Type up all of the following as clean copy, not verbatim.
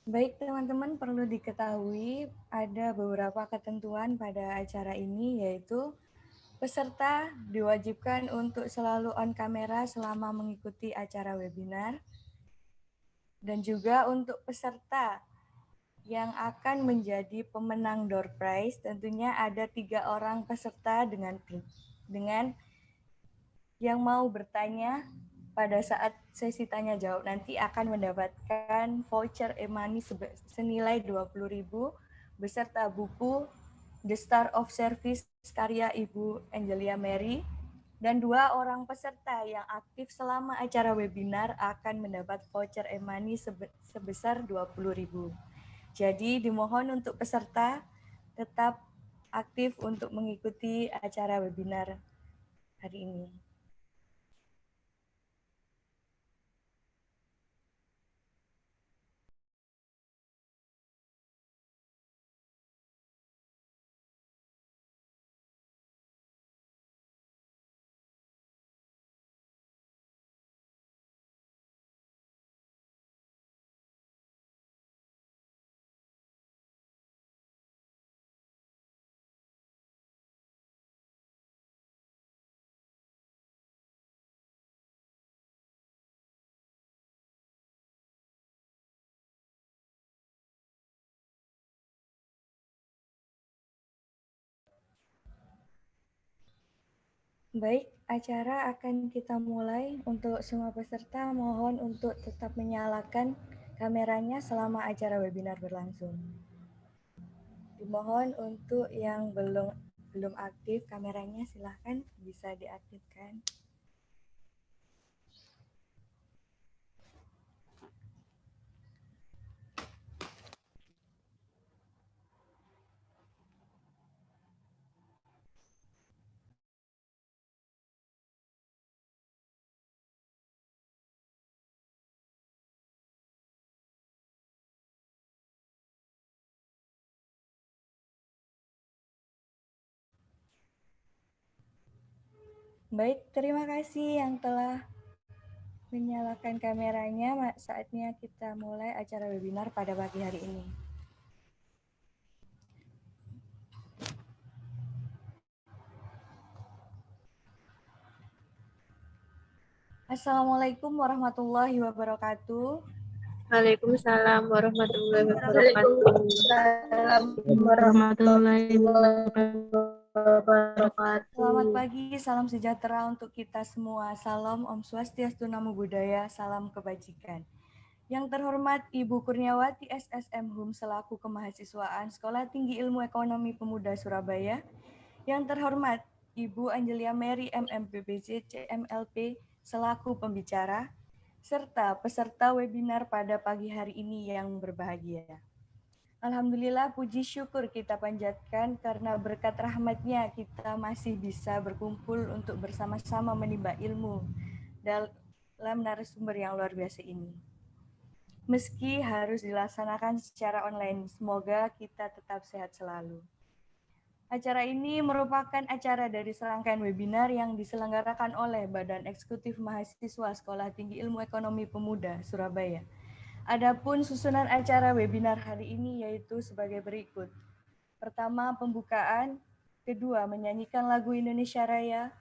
Baik teman-teman, perlu diketahui ada beberapa ketentuan pada acara ini, yaitu peserta diwajibkan untuk selalu on kamera selama mengikuti acara webinar. Dan juga untuk peserta yang akan menjadi pemenang door prize, tentunya ada 3 orang peserta dengan yang mau bertanya pada saat sesi tanya jawab nanti akan mendapatkan voucher e-money senilai 20.000 beserta buku The Star of Service karya Ibu Angelia Mary, dan 2 orang peserta yang aktif selama acara webinar akan mendapat voucher e-money sebesar 20.000. Jadi dimohon untuk peserta tetap aktif untuk mengikuti acara webinar hari ini. Baik, acara akan kita mulai. Untuk semua peserta, mohon untuk tetap menyalakan kameranya selama acara webinar berlangsung. Dimohon untuk yang belum aktif kameranya, silahkan bisa diaktifkan. Baik, terima kasih yang telah menyalakan kameranya. Saatnya kita mulai acara webinar pada pagi hari ini. Assalamualaikum warahmatullahi wabarakatuh. Waalaikumsalam warahmatullahi wabarakatuh. Waalaikumsalam warahmatullahi wabarakatuh. Selamat pagi, salam sejahtera untuk kita semua. Salam Om Swastiastu, Namo Buddhaya, salam kebajikan. Yang terhormat Ibu Kurniawati SSM Hum selaku kemahasiswaan Sekolah Tinggi Ilmu Ekonomi Pemuda Surabaya. Yang terhormat Ibu Angelia Mary MMPBC CMLP selaku pembicara, serta peserta webinar pada pagi hari ini yang berbahagia. Alhamdulillah, puji syukur kita panjatkan karena berkat rahmatnya kita masih bisa berkumpul untuk bersama-sama menimba ilmu dalam narasumber yang luar biasa ini. Meski harus dilaksanakan secara online, semoga kita tetap sehat selalu. Acara ini merupakan acara dari serangkaian webinar yang diselenggarakan oleh Badan Eksekutif Mahasiswa Sekolah Tinggi Ilmu Ekonomi Pemuda Surabaya. Adapun susunan acara webinar hari ini yaitu sebagai berikut. Pertama, pembukaan. Kedua, menyanyikan lagu Indonesia Raya.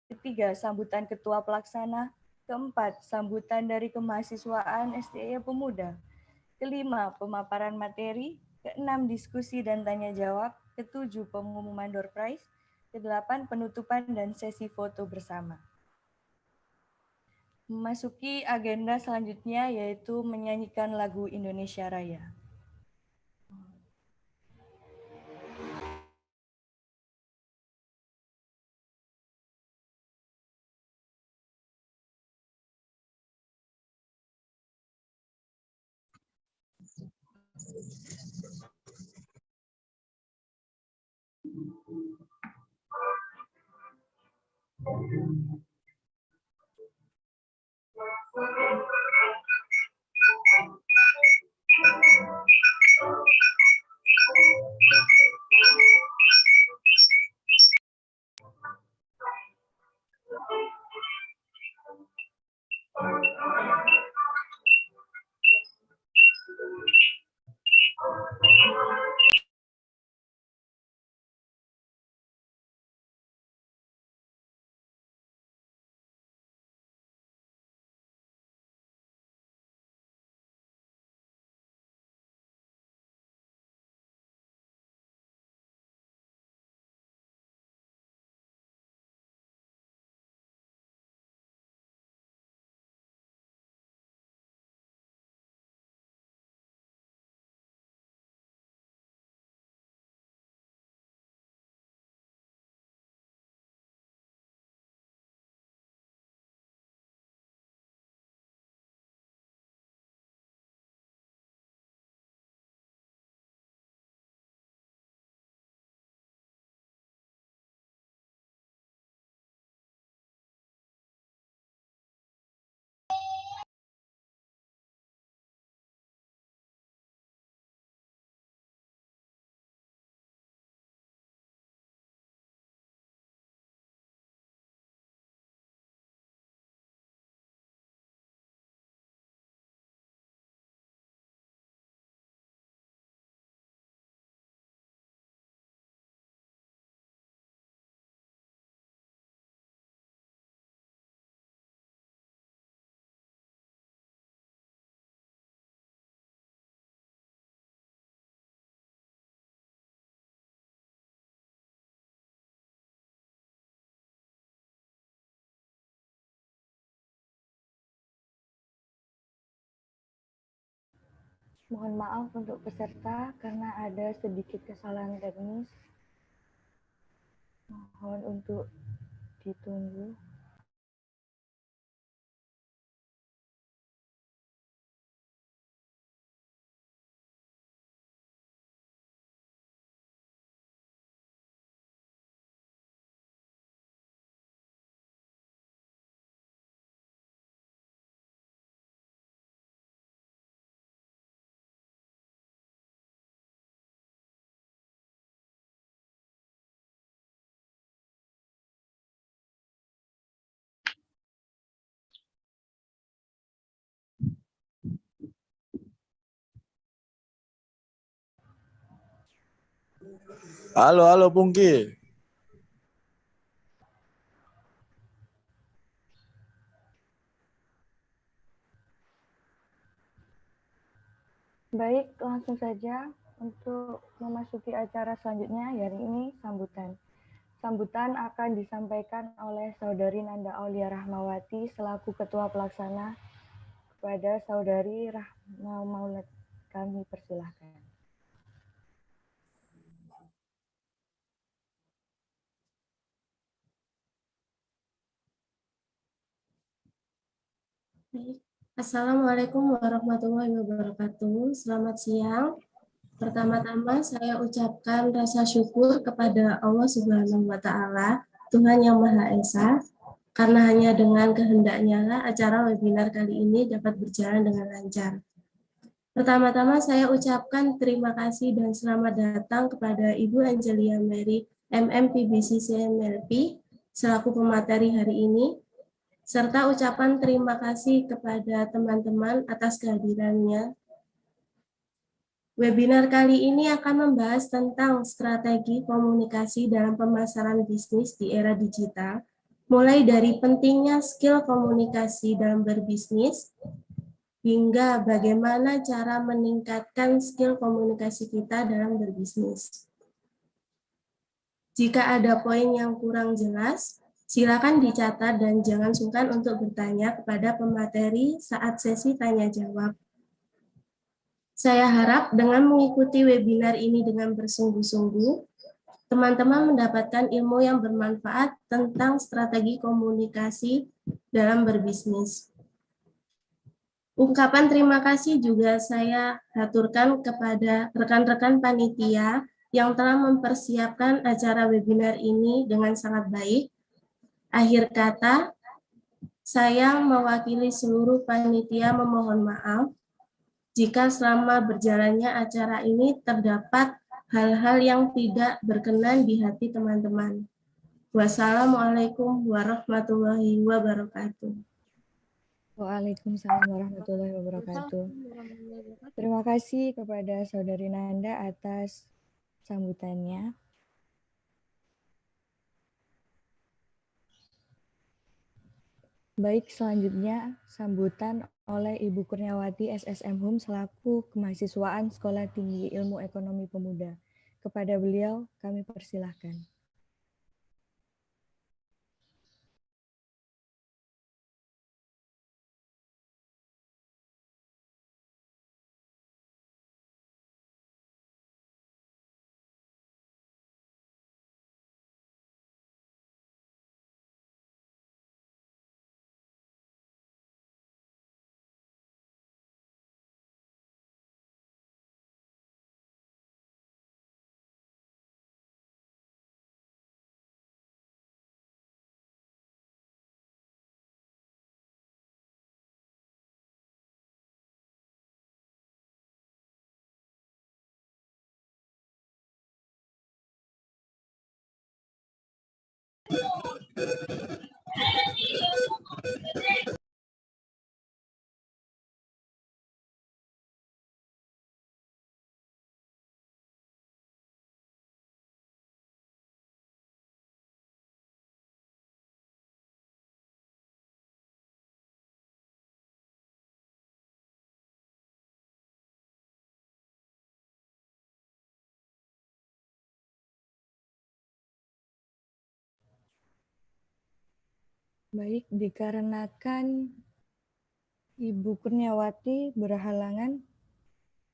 Ketiga, sambutan Ketua Pelaksana. Keempat, sambutan dari kemahasiswaan STI Pemuda. Kelima, pemaparan materi. Keenam, diskusi dan tanya jawab. Ketujuh, pengumuman door prize. Kedelapan, penutupan dan sesi foto bersama. Memasuki agenda selanjutnya yaitu menyanyikan lagu Indonesia Raya. Mohon maaf untuk peserta karena ada sedikit kesalahan teknis. Mohon untuk ditunggu. Halo, halo Pungki. Baik, langsung saja untuk memasuki acara selanjutnya, hari ini sambutan. Sambutan akan disampaikan oleh Saudari Nanda Aulia Rahmawati selaku Ketua Pelaksana kepada Saudari Rahma Maulad. Kami persilahkan. Assalamualaikum warahmatullahi wabarakatuh. Selamat siang. Pertama-tama saya ucapkan rasa syukur kepada Allah Subhanahu wa Ta'ala, Tuhan Yang Maha Esa, karena hanya dengan kehendaknya lah acara webinar kali ini dapat berjalan dengan lancar. Pertama-tama saya ucapkan terima kasih dan selamat datang kepada Ibu Angelia Mary, MMPBC CMLP, selaku pemateri hari ini, serta ucapan terima kasih kepada teman-teman atas kehadirannya. Webinar kali ini akan membahas tentang strategi komunikasi dalam pemasaran bisnis di era digital, mulai dari pentingnya skill komunikasi dalam berbisnis, hingga bagaimana cara meningkatkan skill komunikasi kita dalam berbisnis. Jika ada poin yang kurang jelas, silakan dicatat dan jangan sungkan untuk bertanya kepada pemateri saat sesi tanya-jawab. Saya harap dengan mengikuti webinar ini dengan bersungguh-sungguh, teman-teman mendapatkan ilmu yang bermanfaat tentang strategi komunikasi dalam berbisnis. Ungkapan terima kasih juga saya haturkan kepada rekan-rekan panitia yang telah mempersiapkan acara webinar ini dengan sangat baik. Akhir kata, saya mewakili seluruh panitia memohon maaf jika selama berjalannya acara ini terdapat hal-hal yang tidak berkenan di hati teman-teman. Wassalamualaikum warahmatullahi wabarakatuh. Waalaikumsalam warahmatullahi wabarakatuh. Terima kasih kepada Saudari Nanda atas sambutannya. Baik, selanjutnya sambutan oleh Ibu Kurniawati SSM HUM selaku kemahasiswaan Sekolah Tinggi Ilmu Ekonomi Pemuda. Kepada beliau kami persilahkan. Baik, dikarenakan Ibu Kurniawati berhalangan,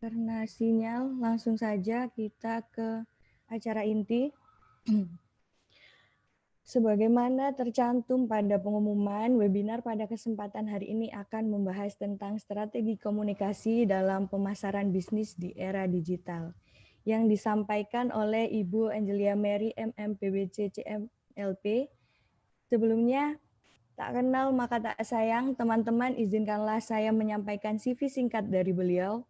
Karena sinyal, langsung saja kita ke acara inti. Sebagaimana tercantum pada pengumuman, webinar pada kesempatan hari ini akan membahas tentang strategi komunikasi dalam pemasaran bisnis di era digital, yang disampaikan oleh Ibu Angelia Mary MMPBC CMLP. Sebelumnya, tak kenal maka tak sayang, teman-teman izinkanlah saya menyampaikan CV singkat dari beliau.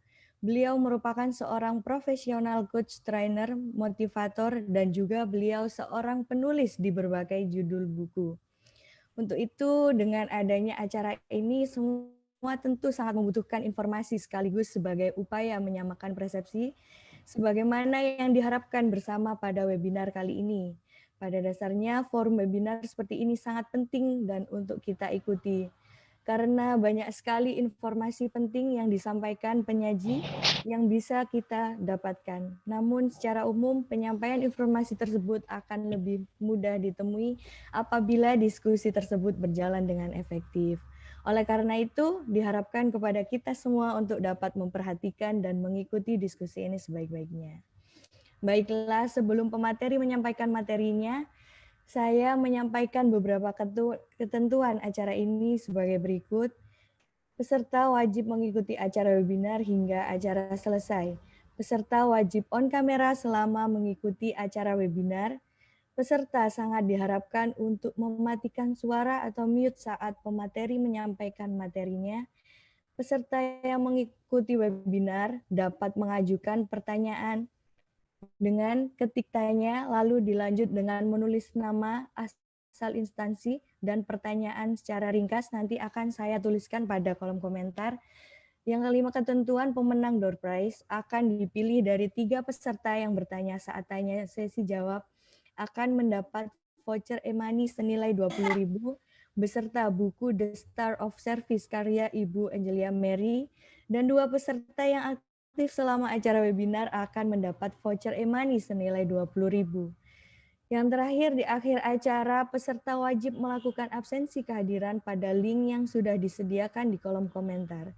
Beliau merupakan seorang profesional coach trainer, motivator, dan juga beliau seorang penulis di berbagai judul buku. Untuk itu, dengan adanya acara ini, semua tentu sangat membutuhkan informasi sekaligus sebagai upaya menyamakan persepsi, sebagaimana yang diharapkan bersama pada webinar kali ini. Pada dasarnya, forum webinar seperti ini sangat penting dan untuk kita ikuti. Karena banyak sekali informasi penting yang disampaikan penyaji yang bisa kita dapatkan. Namun secara umum penyampaian informasi tersebut akan lebih mudah ditemui apabila diskusi tersebut berjalan dengan efektif. Oleh karena itu, diharapkan kepada kita semua untuk dapat memperhatikan dan mengikuti diskusi ini sebaik-baiknya. Baiklah, sebelum pemateri menyampaikan materinya, saya menyampaikan beberapa ketentuan acara ini sebagai berikut. Peserta wajib mengikuti acara webinar hingga acara selesai. Peserta wajib on kamera selama mengikuti acara webinar. Peserta sangat diharapkan untuk mematikan suara atau mute saat pemateri menyampaikan materinya. Peserta yang mengikuti webinar dapat mengajukan pertanyaan dengan ketik tanya, lalu dilanjut dengan menulis nama, asal instansi, dan pertanyaan secara ringkas nanti akan saya tuliskan pada kolom komentar. Yang kelima, ketentuan pemenang door prize akan dipilih dari 3 peserta yang bertanya saat tanya sesi jawab akan mendapat voucher e-money senilai 20.000 beserta buku The Star of Service karya Ibu Angelia Mary, dan 2 peserta yang aktif selama acara webinar akan mendapat voucher e-money senilai 20.000. Yang terakhir, di akhir acara, peserta wajib melakukan absensi kehadiran pada link yang sudah disediakan di kolom komentar.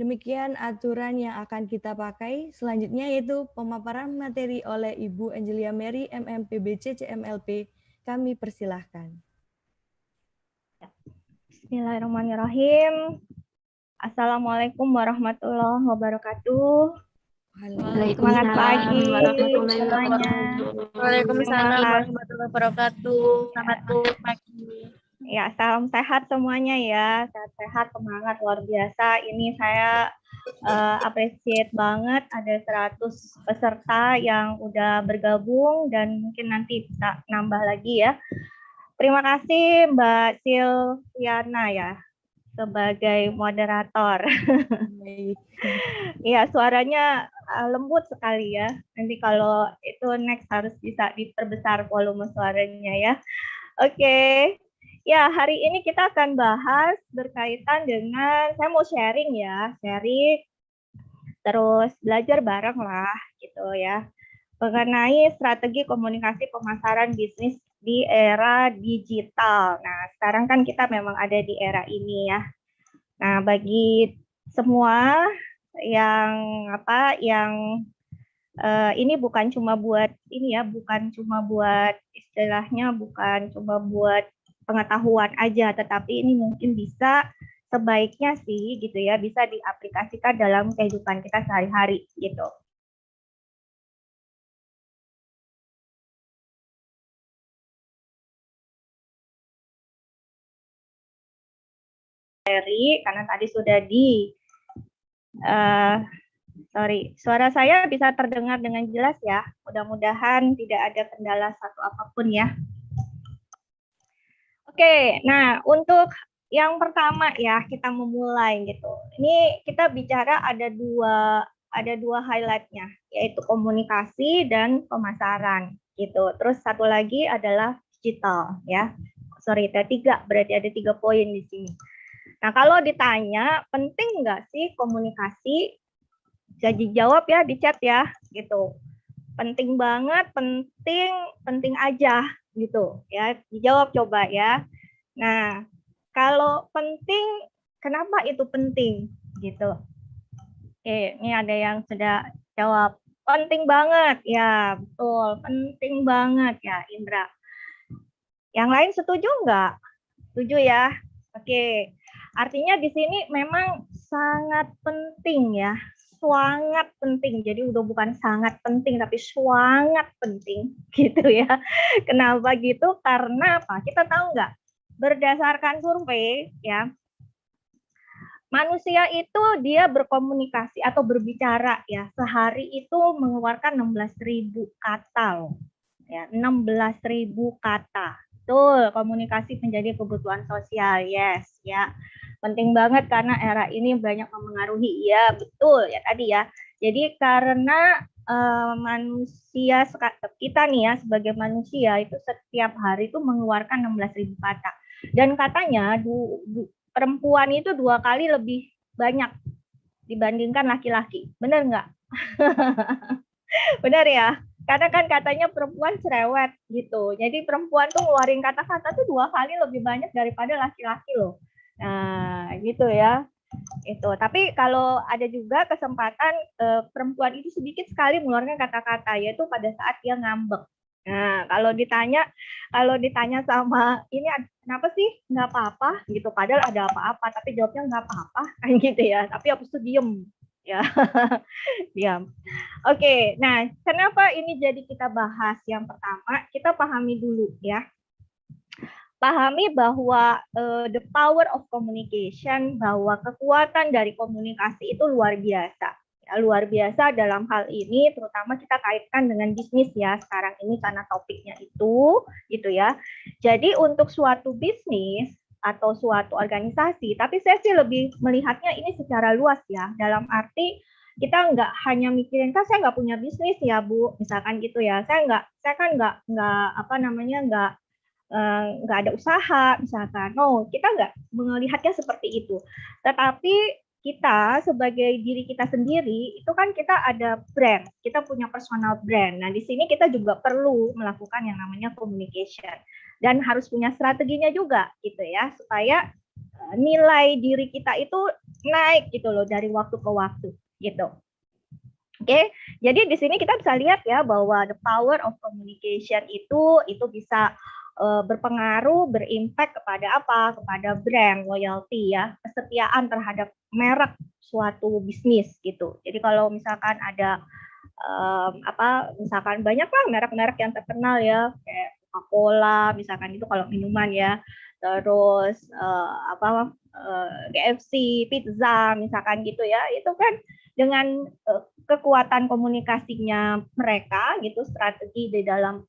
Demikian aturan yang akan kita pakai. Selanjutnya yaitu pemaparan materi oleh Ibu Angelia Mary, MMPBC CMLP. Kami persilahkan. Bismillahirrahmanirrahim. Assalamualaikum warahmatullahi wabarakatuh. Semangat pagi semuanya. Waalaikumsalam warahmatullahi wabarakatuh. Selamat pagi. Ya, salam sehat semuanya ya. Sehat-sehat, semangat luar biasa. Ini saya appreciate banget ada 100 peserta yang udah bergabung dan mungkin nanti bisa nambah lagi ya. Terima kasih Mbak Silviana ya sebagai moderator. Iya, suaranya lembut sekali ya. Nanti kalau itu next harus bisa diperbesar volume suaranya ya. Oke. Ya, hari ini kita akan bahas berkaitan dengan, saya mau sharing ya, terus belajar bareng lah gitu ya, mengenai strategi komunikasi pemasaran bisnis di era digital. Nah, sekarang kan kita memang ada di era ini ya. Nah, bagi semua yang ini bukan cuma buat ini ya, bukan cuma buat istilahnya, bukan cuma buat pengetahuan aja, tetapi ini mungkin bisa sebaiknya sih gitu ya, bisa diaplikasikan dalam kehidupan kita sehari-hari gitu. Karena tadi sudah suara saya bisa terdengar dengan jelas ya. Mudah-mudahan tidak ada kendala satu apapun ya. Oke, nah untuk yang pertama ya kita memulai gitu. Ini kita bicara ada dua highlightnya, yaitu komunikasi dan pemasaran gitu. Terus satu lagi adalah digital ya. Sorry, ada 3, berarti ada 3 poin di sini. Nah, kalau ditanya penting nggak sih komunikasi, jadi jawab ya di chat ya gitu. Penting banget, penting aja gitu ya. Dijawab coba ya. Nah, kalau penting, kenapa itu penting gitu? Ini ada yang sudah jawab. Penting banget. Ya, betul. Penting banget ya, Indra. Yang lain setuju nggak? Setuju ya? Oke. Artinya di sini memang sangat penting ya. Sangat penting. Jadi udah bukan sangat penting, tapi sangat penting. Gitu ya. Kenapa gitu? Karena apa? Kita tahu nggak? Berdasarkan survei ya, manusia itu dia berkomunikasi atau berbicara ya sehari itu mengeluarkan 16.000 kata loh. Ya, 16.000 kata. Betul, komunikasi menjadi kebutuhan sosial. Yes, ya. Penting banget karena era ini banyak mempengaruhi. Ya, betul ya tadi ya. Jadi karena manusia kita nih ya sebagai manusia itu setiap hari itu mengeluarkan 16.000 kata. Dan katanya perempuan itu 2 kali lebih banyak dibandingkan laki-laki. Benar nggak? Benar ya? Karena kan katanya perempuan cerewet gitu. Jadi perempuan tuh ngeluarin kata-kata tuh 2 kali lebih banyak daripada laki-laki loh. Nah, gitu ya. Itu. Tapi kalau ada juga kesempatan perempuan itu sedikit sekali mengeluarkan kata-kata yaitu pada saat dia ngambek. Nah, kalau ditanya sama ini kenapa sih nggak apa-apa gitu, padahal ada apa-apa tapi jawabnya nggak apa-apa kan gitu ya. Tapi habis itu diem ya. Diam. Oke, nah kenapa ini jadi kita bahas? Yang pertama kita pahami dulu ya. Pahami bahwa the power of communication, bahwa kekuatan dari komunikasi itu luar biasa. Ya, luar biasa dalam hal ini, terutama kita kaitkan dengan bisnis ya sekarang ini karena topiknya itu, gitu ya. Jadi untuk suatu bisnis atau suatu organisasi, tapi saya sih lebih melihatnya ini secara luas ya, dalam arti kita nggak hanya mikirin kan saya nggak punya bisnis ya Bu, misalkan gitu ya, saya kan nggak apa namanya nggak ada usaha misalkan. No, kita nggak melihatnya seperti itu. Tetapi kita sebagai diri kita sendiri itu kan kita ada brand, kita punya personal brand. Nah di sini kita juga perlu melakukan yang namanya communication dan harus punya strateginya juga gitu ya supaya nilai diri kita itu naik gitu loh dari waktu ke waktu gitu. Oke, jadi di sini kita bisa lihat ya bahwa the power of communication itu bisa berpengaruh, berimpact kepada apa? Kepada brand loyalty ya, kesetiaan terhadap merek suatu bisnis gitu. Jadi kalau misalkan ada misalkan banyak lah merek-merek yang terkenal ya, kayak Coca-Cola misalkan itu kalau minuman ya, terus KFC, pizza misalkan gitu ya, itu kan dengan kekuatan komunikasinya mereka gitu, strategi di dalam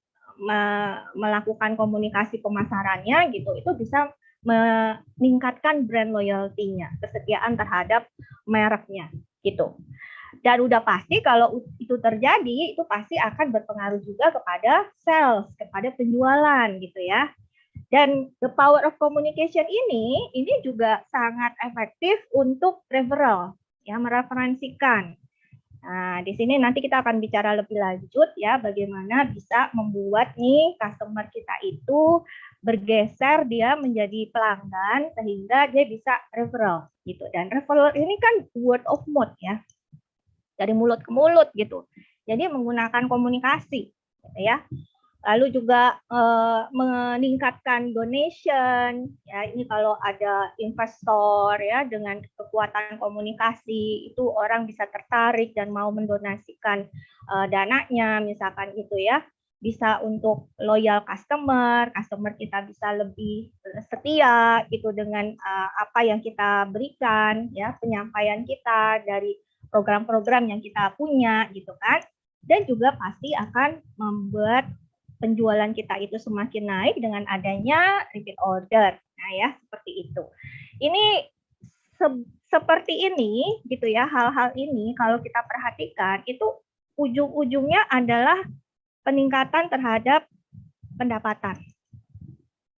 melakukan komunikasi pemasarannya gitu, itu bisa meningkatkan brand loyalty-nya, kesetiaan terhadap mereknya gitu. Dan udah pasti kalau itu terjadi, itu pasti akan berpengaruh juga kepada sales, kepada penjualan gitu ya. Dan the power of communication ini juga sangat efektif untuk referral, ya, mereferensikan. Nah, di sini nanti kita akan bicara lebih lanjut ya bagaimana bisa membuat nih customer kita itu bergeser dia menjadi pelanggan sehingga dia bisa referral gitu. Dan referral ini kan word of mouth ya. Dari mulut ke mulut gitu. Jadi menggunakan komunikasi gitu ya. Lalu juga meningkatkan donation ya, ini kalau ada investor ya dengan kekuatan komunikasi itu orang bisa tertarik dan mau mendonasikan dananya misalkan itu ya, bisa untuk loyal customer kita bisa lebih setia gitu dengan apa yang kita berikan ya, penyampaian kita dari program-program yang kita punya gitu kan, dan juga pasti akan membuat penjualan kita itu semakin naik dengan adanya repeat order. Nah ya, seperti itu. Ini seperti ini gitu ya, hal-hal ini kalau kita perhatikan itu ujung-ujungnya adalah peningkatan terhadap pendapatan.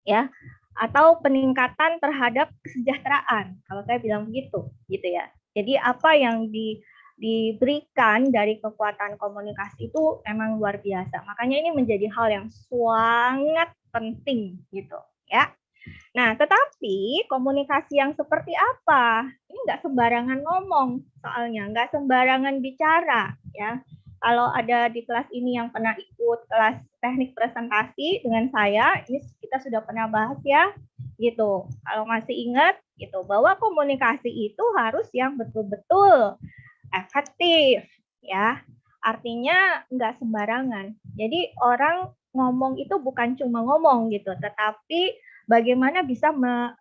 Ya, atau peningkatan terhadap kesejahteraan. Kalau saya bilang begitu, gitu ya. Jadi apa yang diberikan dari kekuatan komunikasi itu emang luar biasa. Makanya ini menjadi hal yang sangat penting gitu ya. Nah, tetapi komunikasi yang seperti apa? Ini nggak sembarangan ngomong soalnya, nggak sembarangan bicara ya. Kalau ada di kelas ini yang pernah ikut kelas teknik presentasi dengan saya, ini kita sudah pernah bahas ya, gitu. Kalau masih ingat, gitu, bahwa komunikasi itu harus yang betul-betul efektif, ya. Artinya nggak sembarangan. Jadi orang ngomong itu bukan cuma ngomong gitu, tetapi bagaimana bisa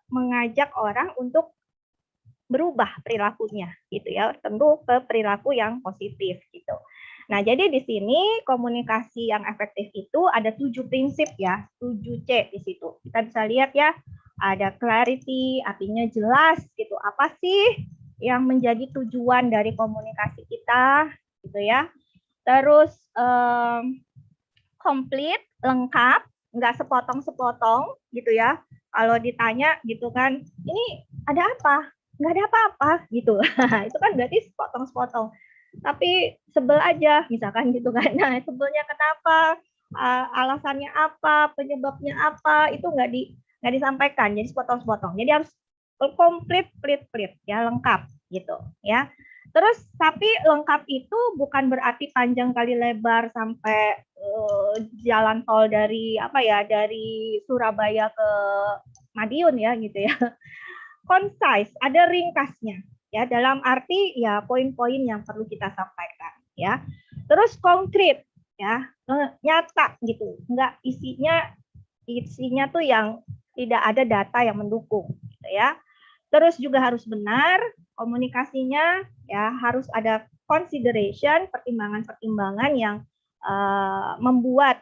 mengajak orang untuk berubah perilakunya gitu ya, tentu ke perilaku yang positif gitu. Nah, jadi di sini komunikasi yang efektif itu ada 7 prinsip ya, 7C di situ. Kita bisa lihat ya, ada clarity, artinya jelas gitu. Apa sih yang menjadi tujuan dari komunikasi kita gitu ya. Terus komplit, lengkap, nggak sepotong-sepotong gitu ya. Kalau ditanya gitu kan, ini ada apa? Nggak ada apa-apa gitu. Itu kan berarti sepotong-sepotong. Tapi sebel aja, misalkan gitu kan. Nah, sebelnya kenapa? Alasannya apa? Penyebabnya apa? Itu nggak disampaikan. Jadi sepotong-sepotong. Jadi harus komplit, ya, lengkap gitu ya. Terus tapi lengkap itu bukan berarti panjang kali lebar sampai jalan tol dari dari Surabaya ke Madiun ya gitu ya. Concise, ada ringkasnya ya, dalam arti ya poin-poin yang perlu kita sampaikan ya. Terus konkret ya, nyata gitu, enggak isinya tuh yang tidak ada data yang mendukung gitu ya. Terus juga harus benar komunikasinya ya, harus ada consideration, pertimbangan-pertimbangan yang membuat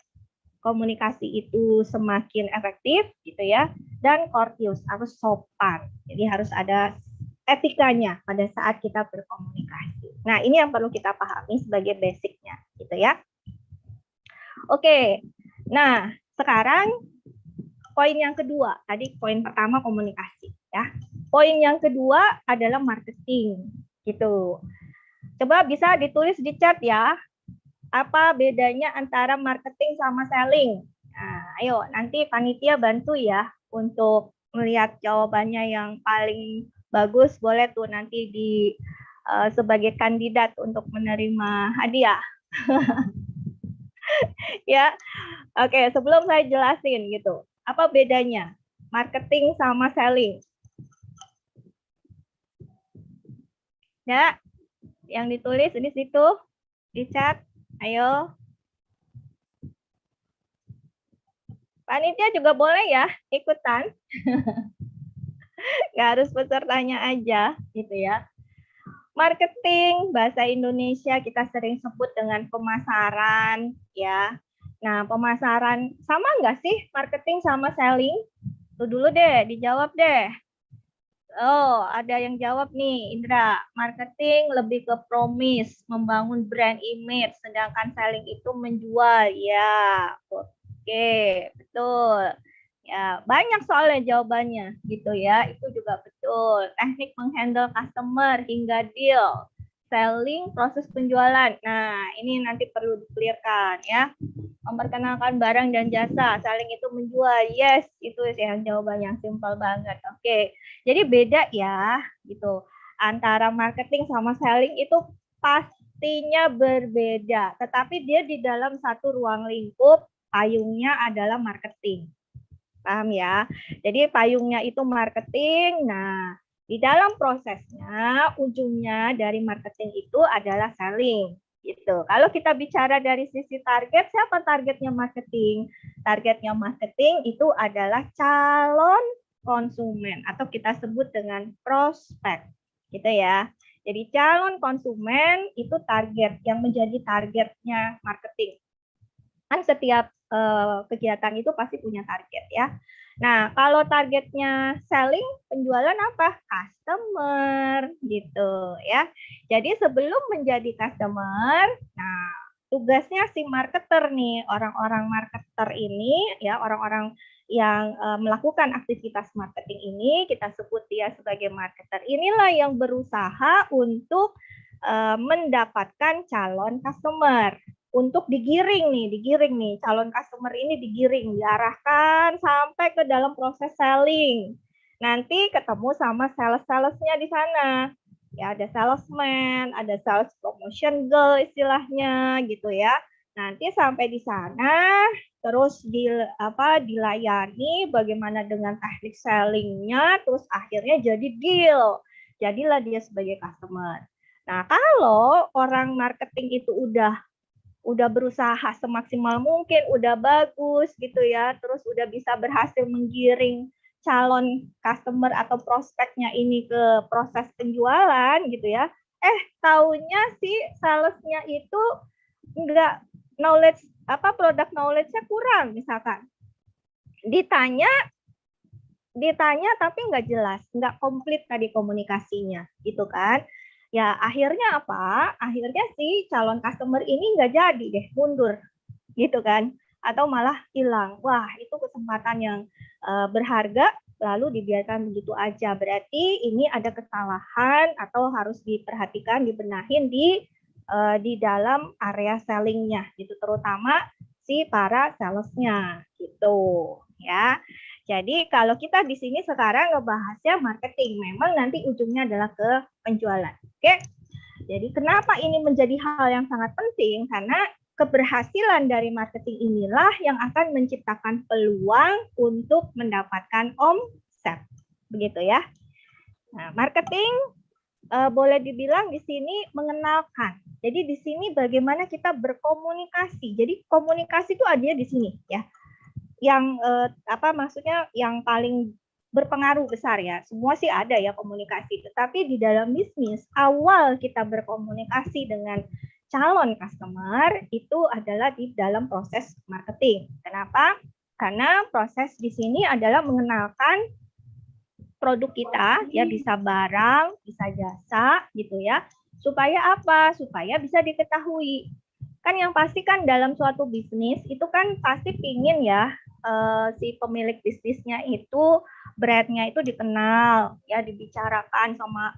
komunikasi itu semakin efektif gitu ya, dan courteous, harus sopan. Jadi harus ada etikanya pada saat kita berkomunikasi. Nah, ini yang perlu kita pahami sebagai basicnya gitu ya. Oke. Nah, sekarang poin yang kedua. Tadi poin pertama komunikasi ya. Poin yang kedua adalah marketing gitu. Coba bisa ditulis di chat ya. Apa bedanya antara marketing sama selling? Nah, ayo nanti panitia bantu ya untuk melihat jawabannya yang paling bagus. Boleh tuh nanti sebagai kandidat untuk menerima hadiah. Ya, oke. Sebelum saya jelasin gitu, apa bedanya marketing sama selling? Ya, yang ditulis di situ di chat. Ayo. Panitia juga boleh ya ikutan. Nggak harus pesertanya aja gitu ya. Marketing, bahasa Indonesia kita sering sebut dengan pemasaran ya. Nah, pemasaran sama nggak sih marketing sama selling? Tuh dulu deh, dijawab deh. Oh, ada yang jawab nih, Indra. Marketing lebih ke promise, membangun brand image, sedangkan selling itu menjual. Ya, oke, betul. Ya, banyak soalnya jawabannya gitu ya. Itu juga betul. Teknik menghandle customer hingga deal. Selling, proses penjualan. Nah, ini nanti perlu di-clearkan ya. Memperkenalkan barang dan jasa. Selling itu menjual. Yes, itu yang jawaban yang simpel banget. Oke. Jadi beda ya gitu. Antara marketing sama selling itu pastinya berbeda. Tetapi dia di dalam satu ruang lingkup, payungnya adalah marketing. Paham ya? Jadi payungnya itu marketing. Nah, di dalam prosesnya ujungnya dari marketing itu adalah selling gitu. Kalau kita bicara dari sisi target, siapa targetnya marketing? Targetnya marketing itu adalah calon konsumen atau kita sebut dengan prospek gitu ya. Jadi calon konsumen itu target yang menjadi targetnya marketing. Kan setiap kegiatan itu pasti punya target ya. Nah, kalau targetnya selling, penjualan apa? Customer gitu ya. Jadi sebelum menjadi customer, nah tugasnya si marketer nih, orang-orang marketer ini ya, orang-orang yang melakukan aktivitas marketing ini, kita sebut dia sebagai marketer. Inilah yang berusaha untuk mendapatkan calon customer. untuk digiring nih, calon customer ini digiring, diarahkan sampai ke dalam proses selling. Nanti ketemu sama sales-salesnya di sana. Ya, ada salesman, ada sales promotion girl istilahnya gitu ya. Nanti sampai di sana terus dilayani bagaimana dengan teknik sellingnya, terus akhirnya jadi deal. Jadilah dia sebagai customer. Nah, kalau orang marketing itu udah berusaha semaksimal mungkin, udah bagus gitu ya, terus udah bisa berhasil menggiring calon customer atau prospeknya ini ke proses penjualan gitu ya. Taunya si salesnya itu enggak product knowledge-nya kurang misalkan. Ditanya tapi nggak jelas, nggak komplit tadi komunikasinya gitu kan. Ya akhirnya apa? Akhirnya si calon customer ini nggak jadi deh, mundur gitu kan. Atau malah hilang. Wah, itu kesempatan yang berharga lalu dibiarkan begitu aja. Berarti ini ada kesalahan atau harus diperhatikan, dibenahin di dalam area sellingnya gitu, terutama si para salesnya gitu ya. Jadi kalau kita di sini sekarang ngebahasnya marketing, memang nanti ujungnya adalah ke penjualan. Oke. Jadi kenapa ini menjadi hal yang sangat penting? Karena keberhasilan dari marketing inilah yang akan menciptakan peluang untuk mendapatkan omset. Begitu ya. Nah, marketing boleh dibilang di sini mengenalkan. Jadi di sini bagaimana kita berkomunikasi. Jadi komunikasi itu ada di sini ya. Yang maksudnya yang paling berpengaruh besar ya. Semua sih ada ya komunikasi, tetapi di dalam bisnis awal kita berkomunikasi dengan calon customer itu adalah di dalam proses marketing. Kenapa? Karena proses di sini adalah mengenalkan produk kita ya, bisa barang, bisa jasa gitu ya. Supaya apa? Supaya bisa diketahui. Kan yang pasti kan dalam suatu bisnis itu kan pasti pingin ya si pemilik bisnisnya itu brandnya itu dikenal ya, dibicarakan sama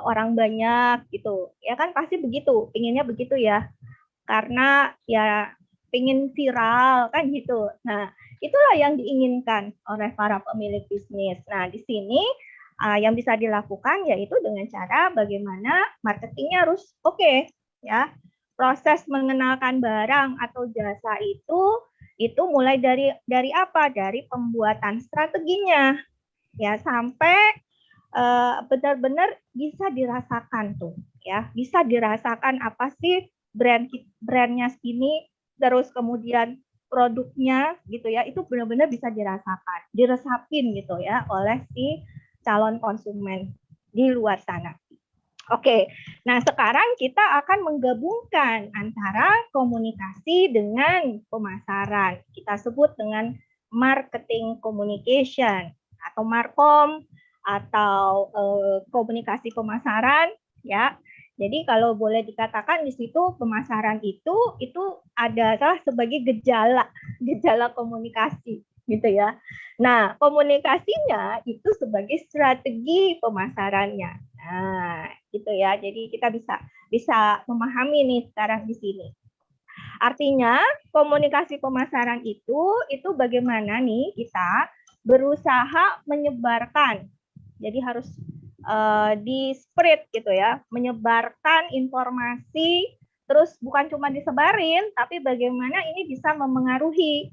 orang banyak gitu ya, kan pasti begitu, pinginnya begitu ya, karena ya pingin viral kan gitu. Nah itulah yang diinginkan oleh para pemilik bisnis. Nah di sini yang bisa dilakukan yaitu dengan cara bagaimana marketingnya harus oke ya. Proses mengenalkan barang atau jasa itu mulai dari apa? Dari pembuatan strateginya ya, sampai benar-benar bisa dirasakan tuh ya, bisa dirasakan apa sih brandnya ini, terus kemudian produknya gitu ya, itu benar-benar bisa dirasakan, diresapin gitu ya oleh si calon konsumen di luar sana. Oke, nah sekarang kita akan menggabungkan antara komunikasi dengan pemasaran. Kita sebut dengan marketing communication atau markom atau komunikasi pemasaran ya. Jadi kalau boleh dikatakan di situ pemasaran itu adalah sebagai gejala komunikasi gitu ya. Nah, komunikasinya itu sebagai strategi pemasarannya. Nah, gitu ya. Jadi kita bisa memahami nih sekarang di sini. Artinya, komunikasi pemasaran itu bagaimana nih kita berusaha menyebarkan. Jadi harus di-spread gitu ya, menyebarkan informasi, terus bukan cuma disebarin, tapi bagaimana ini bisa memengaruhi,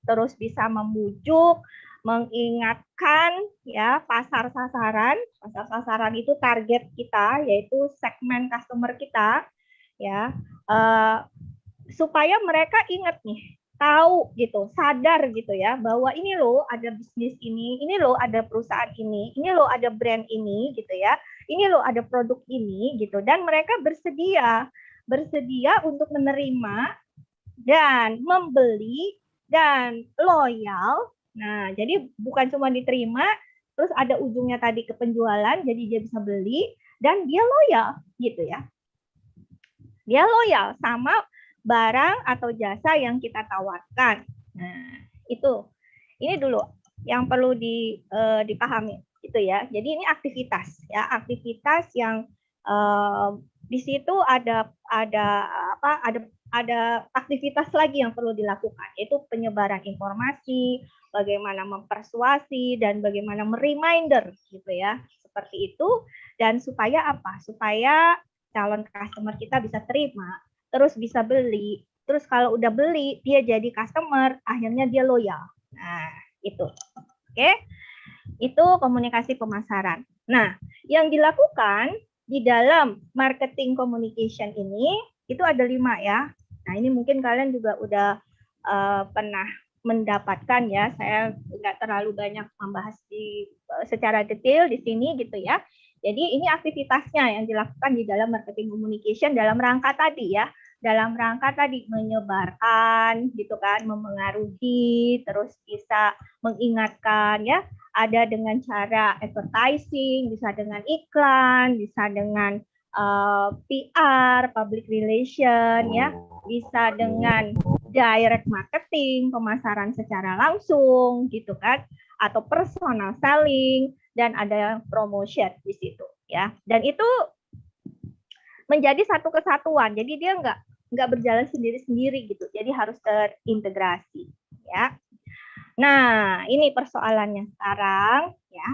terus bisa membujuk, mengingatkan ya pasar sasaran itu target kita, yaitu segmen customer kita ya, supaya mereka ingat nih, tahu gitu, sadar gitu ya, bahwa ini loh ada bisnis ini loh ada perusahaan ini loh ada brand ini gitu ya, ini loh ada produk ini gitu, dan mereka bersedia untuk menerima dan membeli dan loyal. Nah, jadi bukan cuma diterima, terus ada ujungnya tadi ke penjualan, jadi dia bisa beli dan dia loyal gitu ya. Dia loyal sama barang atau jasa yang kita tawarkan. Nah, ini dulu yang perlu dipahami gitu ya. Jadi ini aktivitas ya, aktivitas yang di situ ada aktivitas lagi yang perlu dilakukan, yaitu penyebaran informasi, bagaimana mempersuasi dan bagaimana mereminder gitu ya, seperti itu. Dan supaya apa? Supaya calon customer kita bisa terima, terus bisa beli, terus kalau udah beli dia jadi customer, akhirnya dia loyal. Nah, itu. Oke. Itu komunikasi pemasaran. Nah, yang dilakukan di dalam marketing communication ini itu ada 5 ya. Nah, ini mungkin kalian juga udah pernah mendapatkan ya. Saya nggak terlalu banyak membahas secara detail di sini gitu ya. Jadi ini aktivitasnya yang dilakukan di dalam marketing communication dalam rangka tadi ya. Dalam rangka tadi menyebarkan gitu kan, memengaruhi, terus bisa mengingatkan ya. Ada dengan cara advertising, bisa dengan iklan, bisa dengan PR, public relation, ya, bisa dengan direct marketing, pemasaran secara langsung, gitu kan, atau personal selling, dan ada promotion di situ, ya. Dan itu menjadi satu kesatuan, jadi dia nggak berjalan sendiri-sendiri gitu, jadi harus terintegrasi, ya. Nah, ini persoalannya sekarang ya.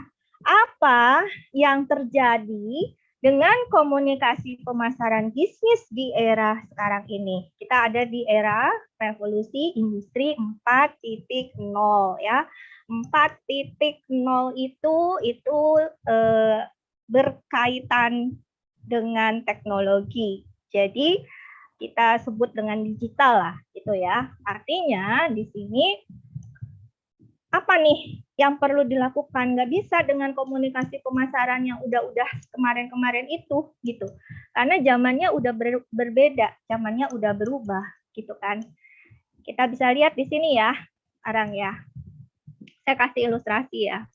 Apa yang terjadi dengan komunikasi pemasaran bisnis di era sekarang ini? Kita ada di era revolusi industri 4.0 ya. 4.0 itu berkaitan dengan teknologi. Jadi kita sebut dengan digital lah gitu ya. Artinya di sini apa nih yang perlu dilakukan? Nggak bisa dengan komunikasi pemasaran yang udah kemarin-kemarin itu gitu, karena zamannya udah berbeda, zamannya udah berubah gitu kan. Kita bisa lihat di sini ya sekarang ya, saya kasih ilustrasi ya.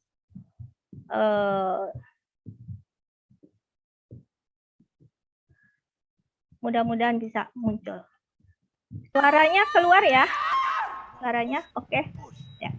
Mudah-mudahan bisa muncul suaranya, keluar ya suaranya, oke. Ya.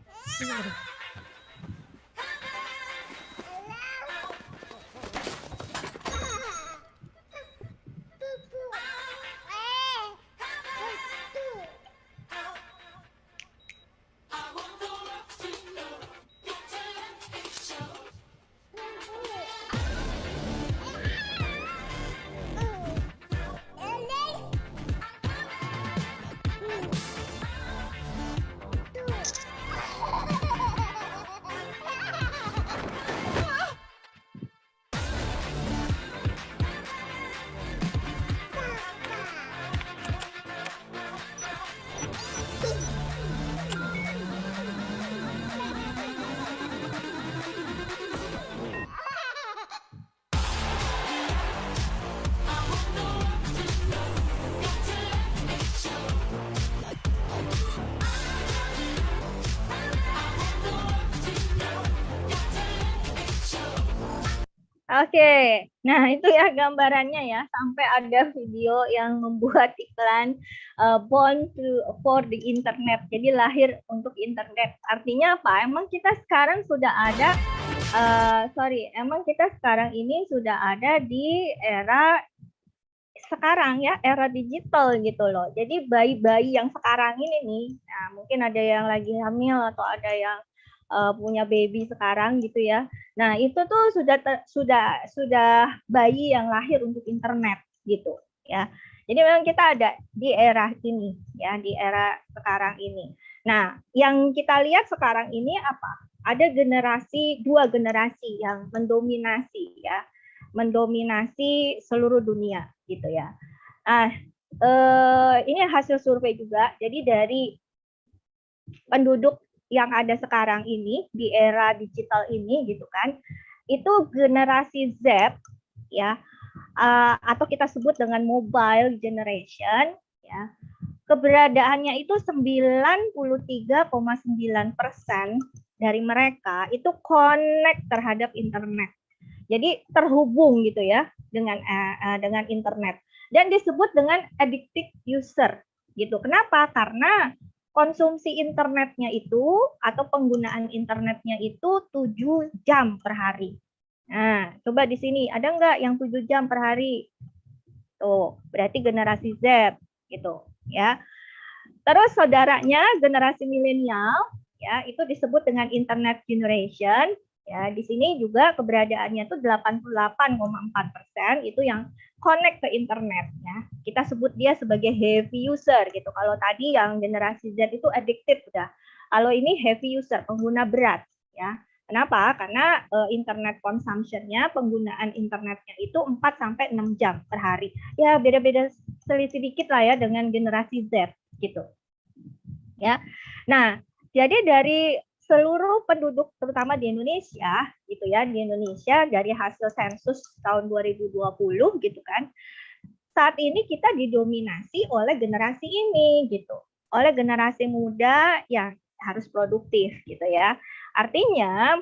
Oke, nah itu ya gambarannya ya, sampai ada video yang membuat iklan born for the internet, jadi lahir untuk internet. Artinya apa? Emang kita sekarang sudah ada, emang kita sekarang ini sudah ada di era sekarang ya, era digital gitu loh. Jadi bayi-bayi yang sekarang ini nih, nah mungkin ada yang lagi hamil atau ada yang punya baby sekarang gitu ya. Nah, itu tuh sudah bayi yang lahir untuk internet gitu ya. Jadi memang kita ada di era ini ya, di era sekarang ini. Nah, yang kita lihat sekarang ini apa? Ada dua generasi yang mendominasi ya. Mendominasi seluruh dunia gitu ya. Nah, ini hasil survei juga. Jadi dari penduduk yang ada sekarang ini di era digital ini gitu kan, itu generasi Z ya, atau kita sebut dengan mobile generation ya, keberadaannya itu 93,9% dari mereka itu connect terhadap internet, jadi terhubung gitu ya dengan internet, dan disebut dengan addicted user gitu. Kenapa? Karena konsumsi internetnya itu atau penggunaan internetnya itu 7 jam per hari. Nah, coba di sini ada nggak yang 7 jam per hari? Tuh, berarti generasi Z gitu ya. Terus saudaranya generasi milenial ya, itu disebut dengan internet generation. Ya, di sini juga keberadaannya itu 88,4% itu yang connect ke internet ya. Kita sebut dia sebagai heavy user gitu. Kalau tadi yang generasi Z itu addicted udah. Kalau ini heavy user, pengguna berat ya. Kenapa? Karena internet consumption-nya, penggunaan internetnya itu 4 sampai 6 jam per hari. Ya, beda-beda sedikit lah ya dengan generasi Z gitu. Ya. Nah, jadi dari seluruh penduduk terutama di Indonesia gitu ya, di Indonesia dari hasil sensus tahun 2020 gitu kan. Saat ini kita didominasi oleh generasi ini gitu. Oleh generasi muda yang harus produktif gitu ya. Artinya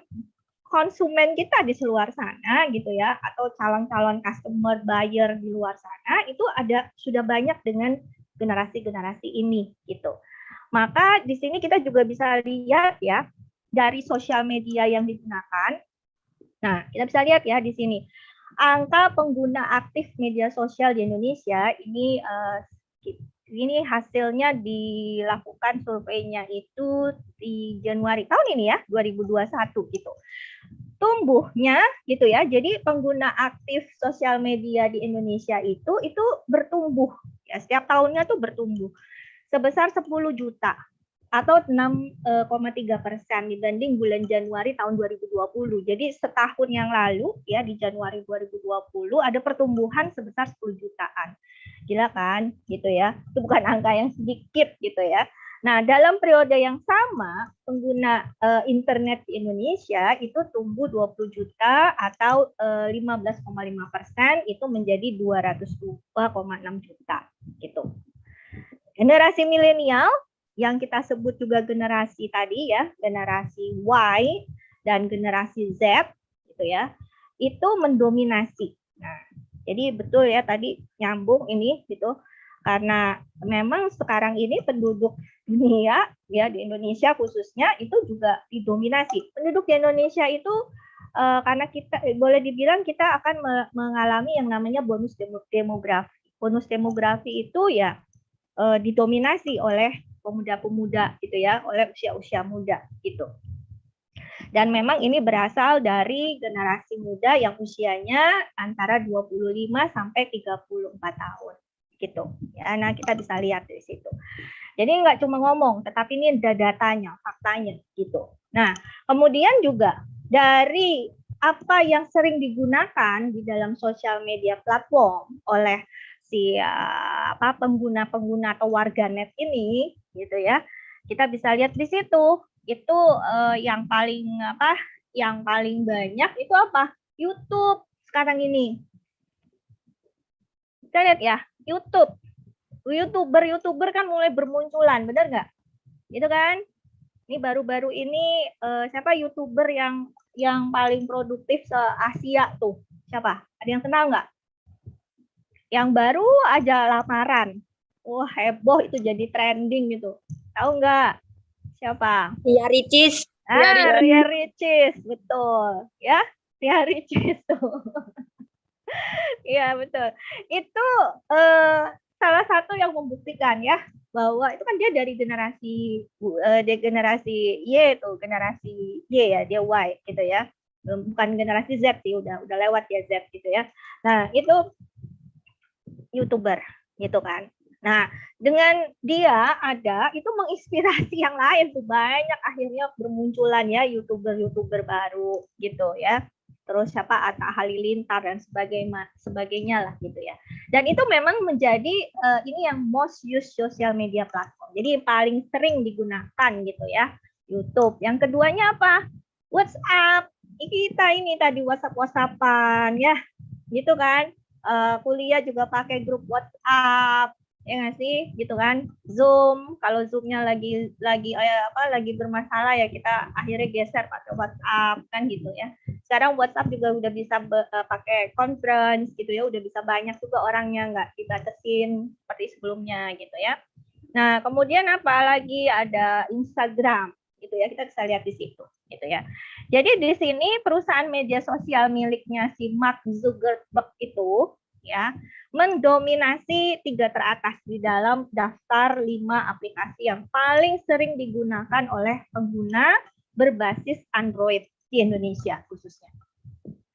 konsumen kita di luar sana gitu ya, atau calon-calon customer buyer di luar sana itu ada sudah banyak dengan generasi-generasi ini gitu. Maka di sini kita juga bisa lihat ya dari sosial media yang digunakan. Nah, kita bisa lihat ya di sini angka pengguna aktif media sosial di Indonesia ini hasilnya dilakukan surveinya itu di Januari tahun ini ya, 2021 gitu. Tumbuhnya gitu ya. Jadi pengguna aktif sosial media di Indonesia itu bertumbuh ya, setiap tahunnya tuh bertumbuh sebesar 10 juta atau 6,3% dibanding bulan Januari tahun 2020. Jadi setahun yang lalu ya di Januari 2020 ada pertumbuhan sebesar 10 jutaan. Gila kan gitu ya. Itu bukan angka yang sedikit gitu ya. Nah, dalam periode yang sama pengguna internet di Indonesia itu tumbuh 20 juta atau 15,5% itu menjadi 202,6 juta gitu. Generasi milenial yang kita sebut juga generasi tadi ya, generasi Y dan generasi Z gitu ya, itu mendominasi. Nah, jadi betul ya tadi nyambung ini gitu, karena memang sekarang ini penduduk dunia ya di Indonesia khususnya itu juga didominasi. Penduduk di Indonesia itu karena kita boleh dibilang kita akan mengalami yang namanya bonus demografi. Bonus demografi itu ya didominasi oleh pemuda-pemuda gitu ya, oleh usia-usia muda gitu. Dan memang ini berasal dari generasi muda yang usianya antara 25 sampai 34 tahun gitu. Ya, nah kita bisa lihat dari situ. Jadi nggak cuma ngomong, tetapi ini ada datanya, faktanya gitu. Nah, kemudian juga dari apa yang sering digunakan di dalam sosial media platform oleh si pengguna-pengguna atau warganet ini gitu ya. Kita bisa lihat di situ itu yang paling banyak itu apa? YouTube sekarang ini. Kita lihat ya, YouTube. YouTuber kan mulai bermunculan, benar nggak? Gitu kan? Ini baru-baru ini siapa YouTuber yang paling produktif se-Asia tuh? Siapa? Ada yang kenal nggak? Yang baru aja lamaran. Wah, heboh itu jadi trending gitu. Tahu nggak? Siapa? Ria Ricis. Ria Ricis, betul. Ya, Ria Ricis tuh. Iya, betul. Itu salah satu yang membuktikan ya bahwa itu kan dia dari generasi Y tuh, generasi Y ya, dia Y gitu ya. Bukan generasi Z sih, udah lewat ya Z gitu ya. Nah, itu YouTuber gitu kan. Nah, dengan dia ada itu menginspirasi yang lain tuh, banyak akhirnya bermunculan ya YouTuber baru gitu ya. Terus siapa Atta Halilintar dan sebagainya lah gitu ya. Dan itu memang menjadi ini yang most used social media platform. Jadi paling sering digunakan gitu ya, YouTube. Yang keduanya apa? WhatsApp. Kita ini tadi WhatsApp-WhatsAppan ya. Gitu kan. Kuliah juga pakai grup WhatsApp, ya nggak sih, gitu kan. Zoom, kalau Zoom-nya lagi bermasalah ya kita akhirnya geser pakai WhatsApp kan gitu ya. Sekarang WhatsApp juga udah bisa pakai conference gitu ya, udah bisa banyak juga orangnya, nggak dibatasin seperti sebelumnya gitu ya. Nah, kemudian apa lagi, ada Instagram gitu ya, kita bisa lihat di situ gitu ya. Jadi di sini perusahaan media sosial miliknya si Mark Zuckerberg itu ya mendominasi 3 teratas di dalam daftar 5 aplikasi yang paling sering digunakan oleh pengguna berbasis Android di Indonesia khususnya.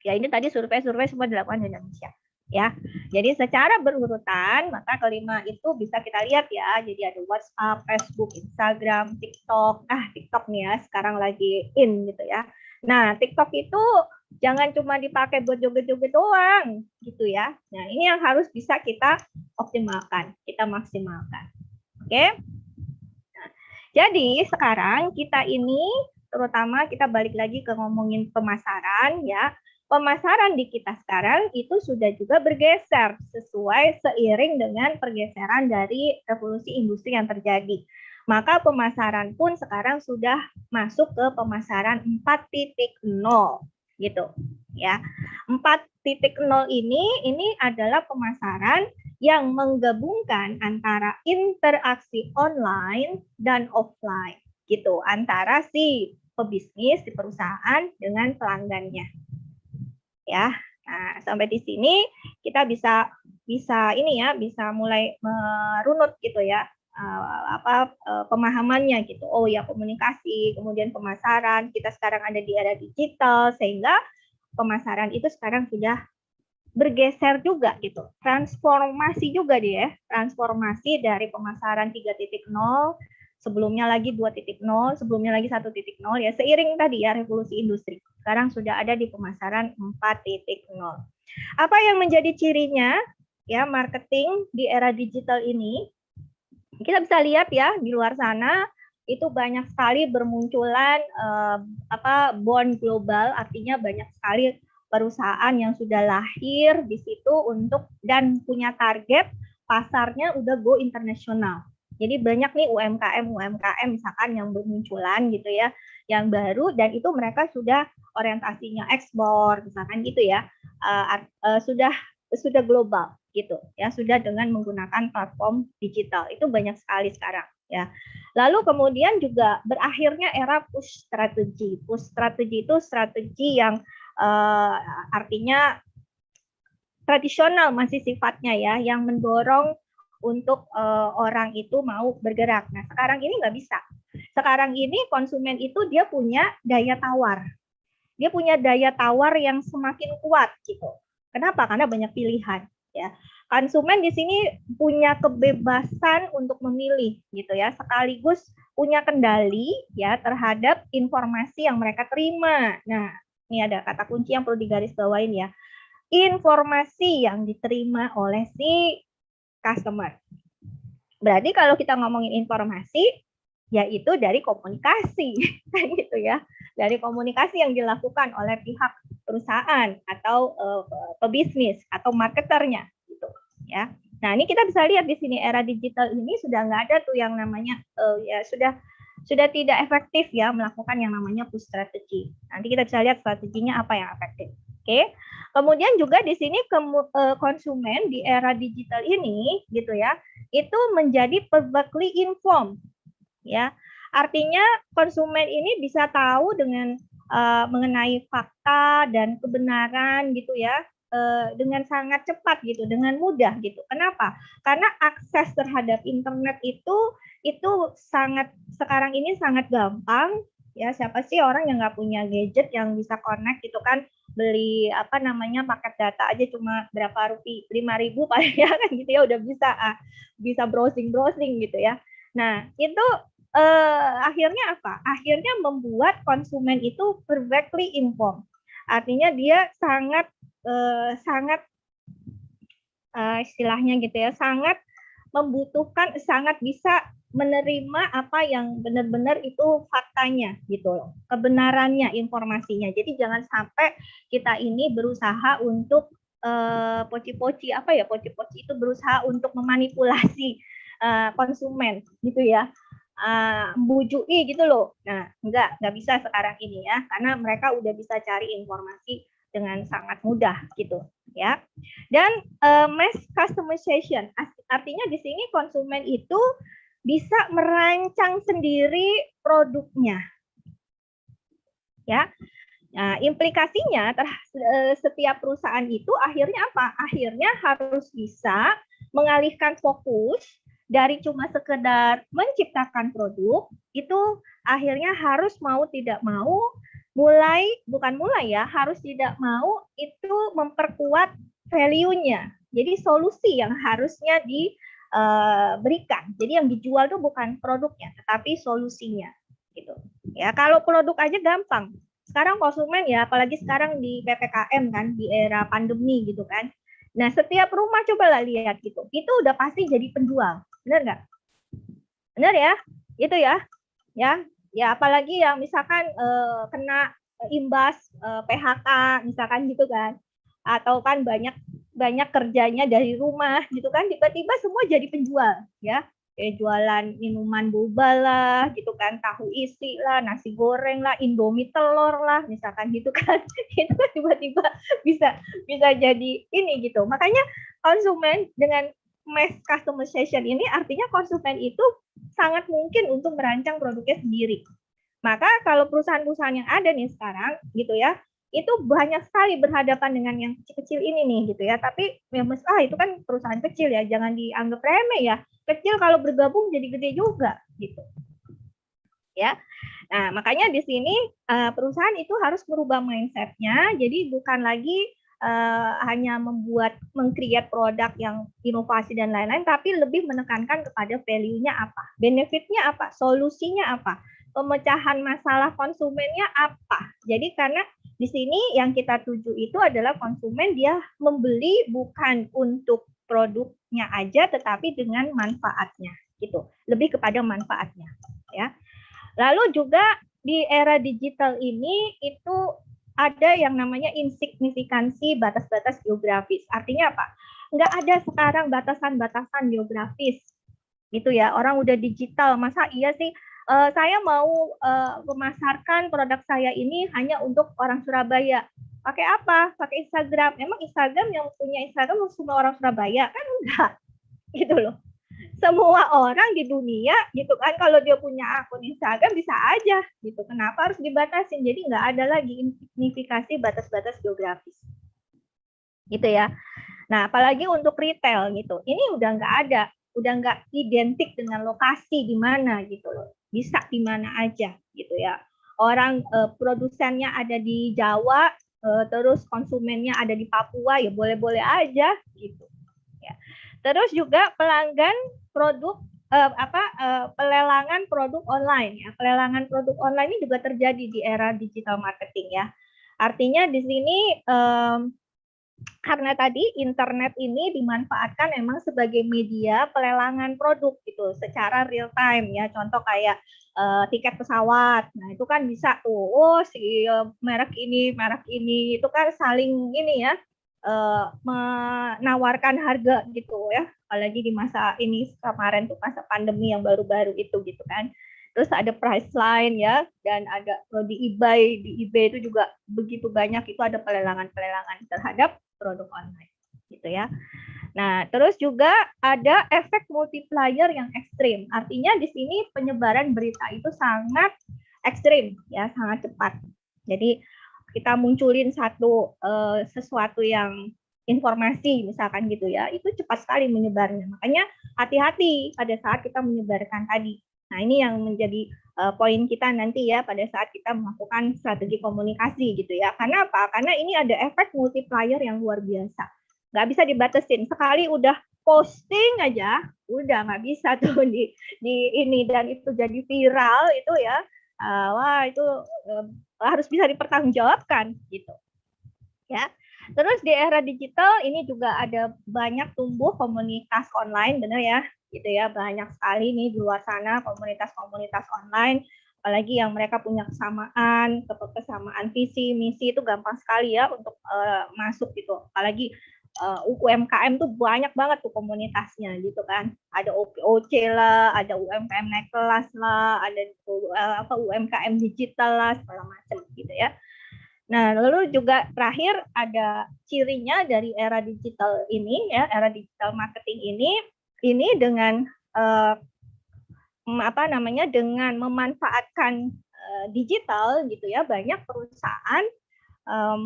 Ya, ini tadi survei-survei semua dilakukan di Indonesia. Ya, jadi secara berurutan, maka kelima itu bisa kita lihat ya. Jadi ada WhatsApp, Facebook, Instagram, TikTok. TikTok nih ya, sekarang lagi in gitu ya. Nah, TikTok itu jangan cuma dipakai buat joget-joget doang, gitu ya. Nah, ini yang harus bisa kita optimalkan, kita maksimalkan. Oke? Nah, jadi sekarang kita ini, terutama kita balik lagi ke ngomongin pemasaran ya. Pemasaran di kita sekarang itu sudah juga bergeser sesuai seiring dengan pergeseran dari revolusi industri yang terjadi. Maka pemasaran pun sekarang sudah masuk ke pemasaran 4.0 gitu ya. 4.0 ini adalah pemasaran yang menggabungkan antara interaksi online dan offline gitu antara si pebisnis di perusahaan dengan pelanggannya. Ya, nah sampai di sini kita bisa ini ya, bisa mulai merunut gitu ya, pemahamannya gitu. Oh ya, komunikasi, kemudian pemasaran, kita sekarang ada di era digital sehingga pemasaran itu sekarang sudah bergeser juga gitu. Transformasi juga dia, transformasi dari pemasaran 3.0, sebelumnya lagi 2.0, sebelumnya lagi 1.0 ya, seiring tadi ya revolusi industri. Sekarang sudah ada di pemasaran 4.0. Apa yang menjadi cirinya ya marketing di era digital ini? Kita bisa lihat ya di luar sana itu banyak sekali bermunculan bond global, artinya banyak sekali perusahaan yang sudah lahir di situ untuk dan punya target pasarnya udah go internasional. Jadi banyak nih UMKM misalkan yang bermunculan gitu ya, yang baru dan itu mereka sudah orientasinya ekspor misalkan gitu ya, sudah global gitu ya, sudah dengan menggunakan platform digital itu banyak sekali sekarang ya. Lalu kemudian juga berakhirnya era push strategy. Push strategy itu strategi yang artinya tradisional masih sifatnya ya, yang mendorong untuk orang itu mau bergerak. Nah, sekarang ini nggak bisa. Sekarang ini konsumen itu dia punya daya tawar. Dia punya daya tawar yang semakin kuat gitu. Kenapa? Karena banyak pilihan ya. Konsumen di sini punya kebebasan untuk memilih gitu ya, sekaligus punya kendali ya terhadap informasi yang mereka terima. Nah, ini ada kata kunci yang perlu digarisbawahin ya. Informasi yang diterima oleh si customer. Berarti kalau kita ngomongin informasi, yaitu dari komunikasi, gitu ya, dari komunikasi yang dilakukan oleh pihak perusahaan atau pebisnis atau marketernya, gitu ya. Nah ini kita bisa lihat di sini era digital ini sudah nggak ada tuh yang namanya ya sudah tidak efektif ya melakukan yang namanya push strategy. Nanti kita bisa lihat strateginya apa yang efektif. Oke. Kemudian juga di sini konsumen di era digital ini gitu ya, itu menjadi perfectly informed ya. Artinya konsumen ini bisa tahu dengan mengenai fakta dan kebenaran gitu ya, dengan sangat cepat gitu, dengan mudah gitu. Kenapa? Karena akses terhadap internet itu sangat sekarang ini sangat gampang ya. Siapa sih orang yang nggak punya gadget yang bisa connect gitu kan, beli paket data aja cuma berapa rupiah, 5.000 paling ya kan gitu ya, udah bisa browsing gitu ya. Nah itu akhirnya apa? Akhirnya membuat konsumen itu perfectly informed. Artinya dia sangat istilahnya gitu ya, sangat membutuhkan, sangat bisa menerima apa yang benar-benar itu faktanya gitu loh, kebenarannya, informasinya. Jadi jangan sampai kita ini berusaha untuk poci-poci itu berusaha untuk memanipulasi konsumen gitu ya, bujui gitu loh. Nah enggak bisa sekarang ini ya, karena mereka udah bisa cari informasi dengan sangat mudah gitu ya. Dan mass customization artinya di sini konsumen itu bisa merancang sendiri produknya ya. Nah, implikasinya setiap perusahaan itu akhirnya apa? Akhirnya harus bisa mengalihkan fokus dari cuma sekedar menciptakan produk, itu akhirnya harus mau tidak mau bukan mulai ya, harus tidak mau itu memperkuat value-nya. Jadi solusi yang harusnya diberikan. Jadi yang dijual itu bukan produknya, tetapi solusinya. Gitu. Ya, kalau produk aja gampang. Sekarang konsumen ya, apalagi sekarang di PPKM kan, di era pandemi gitu kan. Nah, setiap rumah cobalah lihat gitu. Itu udah pasti jadi penjual. Benar nggak? Benar ya? Itu ya. Ya, apalagi yang misalkan kena imbas PHK misalkan gitu kan. Atau kan banyak kerjanya dari rumah gitu kan, tiba-tiba semua jadi penjual ya. Kayak jualan minuman boba lah gitu kan, tahu isi lah, nasi goreng lah, indomie telur lah misalkan gitu kan. Itu kan tiba-tiba bisa jadi ini gitu. Makanya konsumen dengan mass customization ini artinya konsumen itu sangat mungkin untuk merancang produknya sendiri. Maka kalau perusahaan-perusahaan yang ada nih sekarang gitu ya, itu banyak sekali berhadapan dengan yang kecil-kecil ini nih gitu ya. Tapi ya itu kan perusahaan kecil ya, jangan dianggap remeh ya. Kecil kalau bergabung jadi gede juga gitu. Ya. Nah, makanya di sini perusahaan itu harus merubah mindset-nya. Jadi bukan lagi hanya meng-create produk yang inovasi dan lain-lain, tapi lebih menekankan kepada value-nya apa, benefit-nya apa, solusinya apa, pemecahan masalah konsumennya apa. Jadi karena di sini yang kita tuju itu adalah konsumen dia membeli bukan untuk produknya aja, tetapi dengan manfaatnya gitu, lebih kepada manfaatnya ya. Lalu juga di era digital ini itu ada yang namanya insignifikansi batas-batas geografis. Artinya apa? Nggak ada sekarang batasan-batasan geografis gitu ya. Orang udah digital, masa iya sih saya mau memasarkan produk saya ini hanya untuk orang Surabaya. Pakai apa? Pakai Instagram. Emang Instagram yang punya Instagram semua orang Surabaya? Kan enggak. Gitu loh. Semua orang di dunia gitu kan, kalau dia punya akun Instagram bisa aja gitu. Kenapa harus dibatasin? Jadi nggak ada lagi signifikasi batas-batas geografis. Gitu ya. Nah, apalagi untuk retail gitu. Ini udah nggak ada, udah nggak identik dengan lokasi di mana gitu loh. Bisa di mana aja gitu ya. Orang produsennya ada di Jawa, terus konsumennya ada di Papua, ya boleh-boleh aja gitu. Ya. Terus juga pelanggan produk pelelangan produk online ya. Pelelangan produk online ini juga terjadi di era digital marketing ya. Artinya di sini karena tadi internet ini dimanfaatkan memang sebagai media pelelangan produk gitu secara real time ya. Contoh kayak tiket pesawat. Nah, itu kan bisa tuh si merek ini itu kan saling ini ya menawarkan harga gitu ya. Apalagi di masa ini kemarin tuh masa pandemi yang baru-baru itu gitu kan. Terus ada price line ya, dan ada di eBay itu juga begitu banyak itu ada pelelangan-pelelangan terhadap produk online gitu ya. Nah, terus juga ada efek multiplier yang ekstrim. Artinya di sini penyebaran berita itu sangat ekstrim ya, sangat cepat. Jadi kita munculin sesuatu yang informasi misalkan gitu ya, itu cepat sekali menyebarnya. Makanya hati-hati pada saat kita menyebarkan tadi. Nah, ini yang menjadi poin kita nanti ya pada saat kita melakukan strategi komunikasi gitu ya. Karena apa? Karena ini ada efek multiplier yang luar biasa. Nggak bisa dibatasin. Sekali udah posting aja, udah nggak bisa tuh di ini, dan itu jadi viral itu ya. Wah, itu harus bisa dipertanggungjawabkan gitu. Ya. Terus di era digital ini juga ada banyak tumbuh komunitas online, benar ya? Gitu ya, banyak sekali nih di luar sana komunitas-komunitas online, apalagi yang mereka punya kesamaan visi misi, itu gampang sekali ya untuk masuk gitu. Apalagi UMKM tuh banyak banget tuh komunitasnya gitu kan. Ada OPOC lah, ada UMKM naik kelas lah, ada UMKM digital lah, segala macam gitu ya. Nah, lalu juga terakhir ada cirinya dari era digital ini ya, era digital marketing ini dengan dengan memanfaatkan digital gitu ya, banyak perusahaan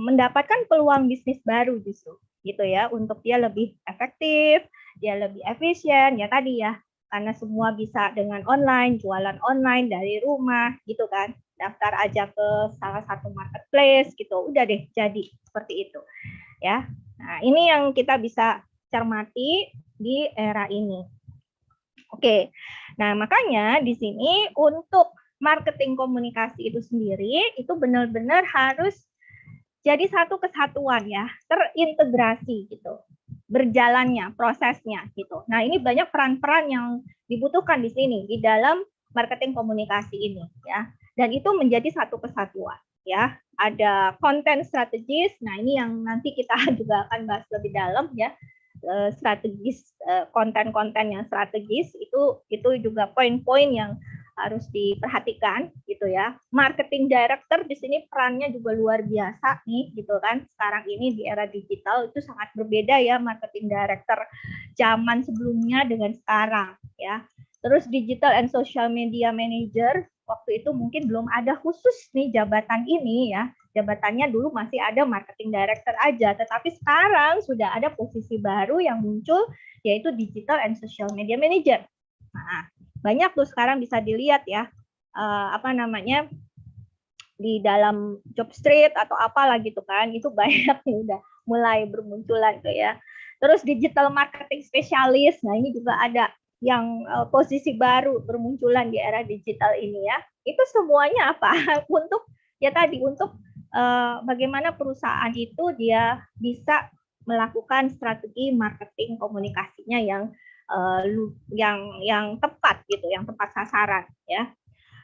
mendapatkan peluang bisnis baru justru gitu ya, untuk dia lebih efektif, dia lebih efisien ya tadi ya, karena semua bisa dengan online, jualan online dari rumah gitu kan, daftar aja ke salah satu marketplace gitu, udah deh jadi seperti itu ya. Nah, ini yang kita bisa cermati di era ini. Oke. Nah, makanya di sini untuk marketing komunikasi itu sendiri itu benar-benar harus jadi satu kesatuan ya, terintegrasi gitu, berjalannya prosesnya gitu. Nah, ini banyak peran-peran yang dibutuhkan di sini di dalam marketing komunikasi ini ya, dan itu menjadi satu kesatuan ya. Ada konten strategis. Nah, ini yang nanti kita juga akan bahas lebih dalam ya. Strategis, konten-konten yang strategis itu juga poin-poin yang harus diperhatikan gitu ya. Marketing director di sini perannya juga luar biasa nih gitu kan. Sekarang ini di era digital itu sangat berbeda ya marketing director zaman sebelumnya dengan sekarang ya. Terus digital and social media manager waktu itu mungkin belum ada khusus nih jabatan ini ya. Jabatannya dulu masih ada marketing director aja, tetapi sekarang sudah ada posisi baru yang muncul yaitu digital and social media manager. Nah, banyak tuh sekarang bisa dilihat ya, di dalam job street atau apalah gitu kan, itu banyak nih udah mulai bermunculan tuh ya. Terus digital marketing spesialis, nah ini juga ada yang posisi baru bermunculan di era digital ini ya. Itu semuanya apa? Untuk ya tadi untuk bagaimana perusahaan itu dia bisa melakukan strategi marketing komunikasinya yang tepat gitu, yang tepat sasaran ya.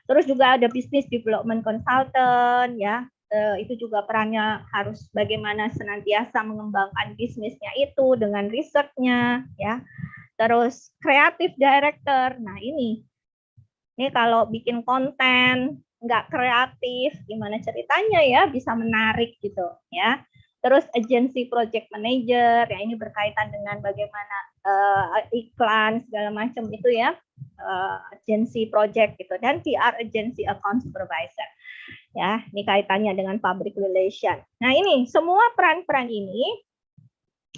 Terus juga ada business development consultant ya, itu juga perannya harus bagaimana senantiasa mengembangkan bisnisnya itu dengan risetnya ya. Terus creative director, nah ini kalau bikin konten nggak kreatif, gimana ceritanya ya bisa menarik gitu ya. Terus agency project manager, ya ini berkaitan dengan bagaimana iklan segala macam itu ya, agency project gitu, dan PR agency account supervisor. Ya, ini kaitannya dengan public relation. Nah ini semua peran-peran ini,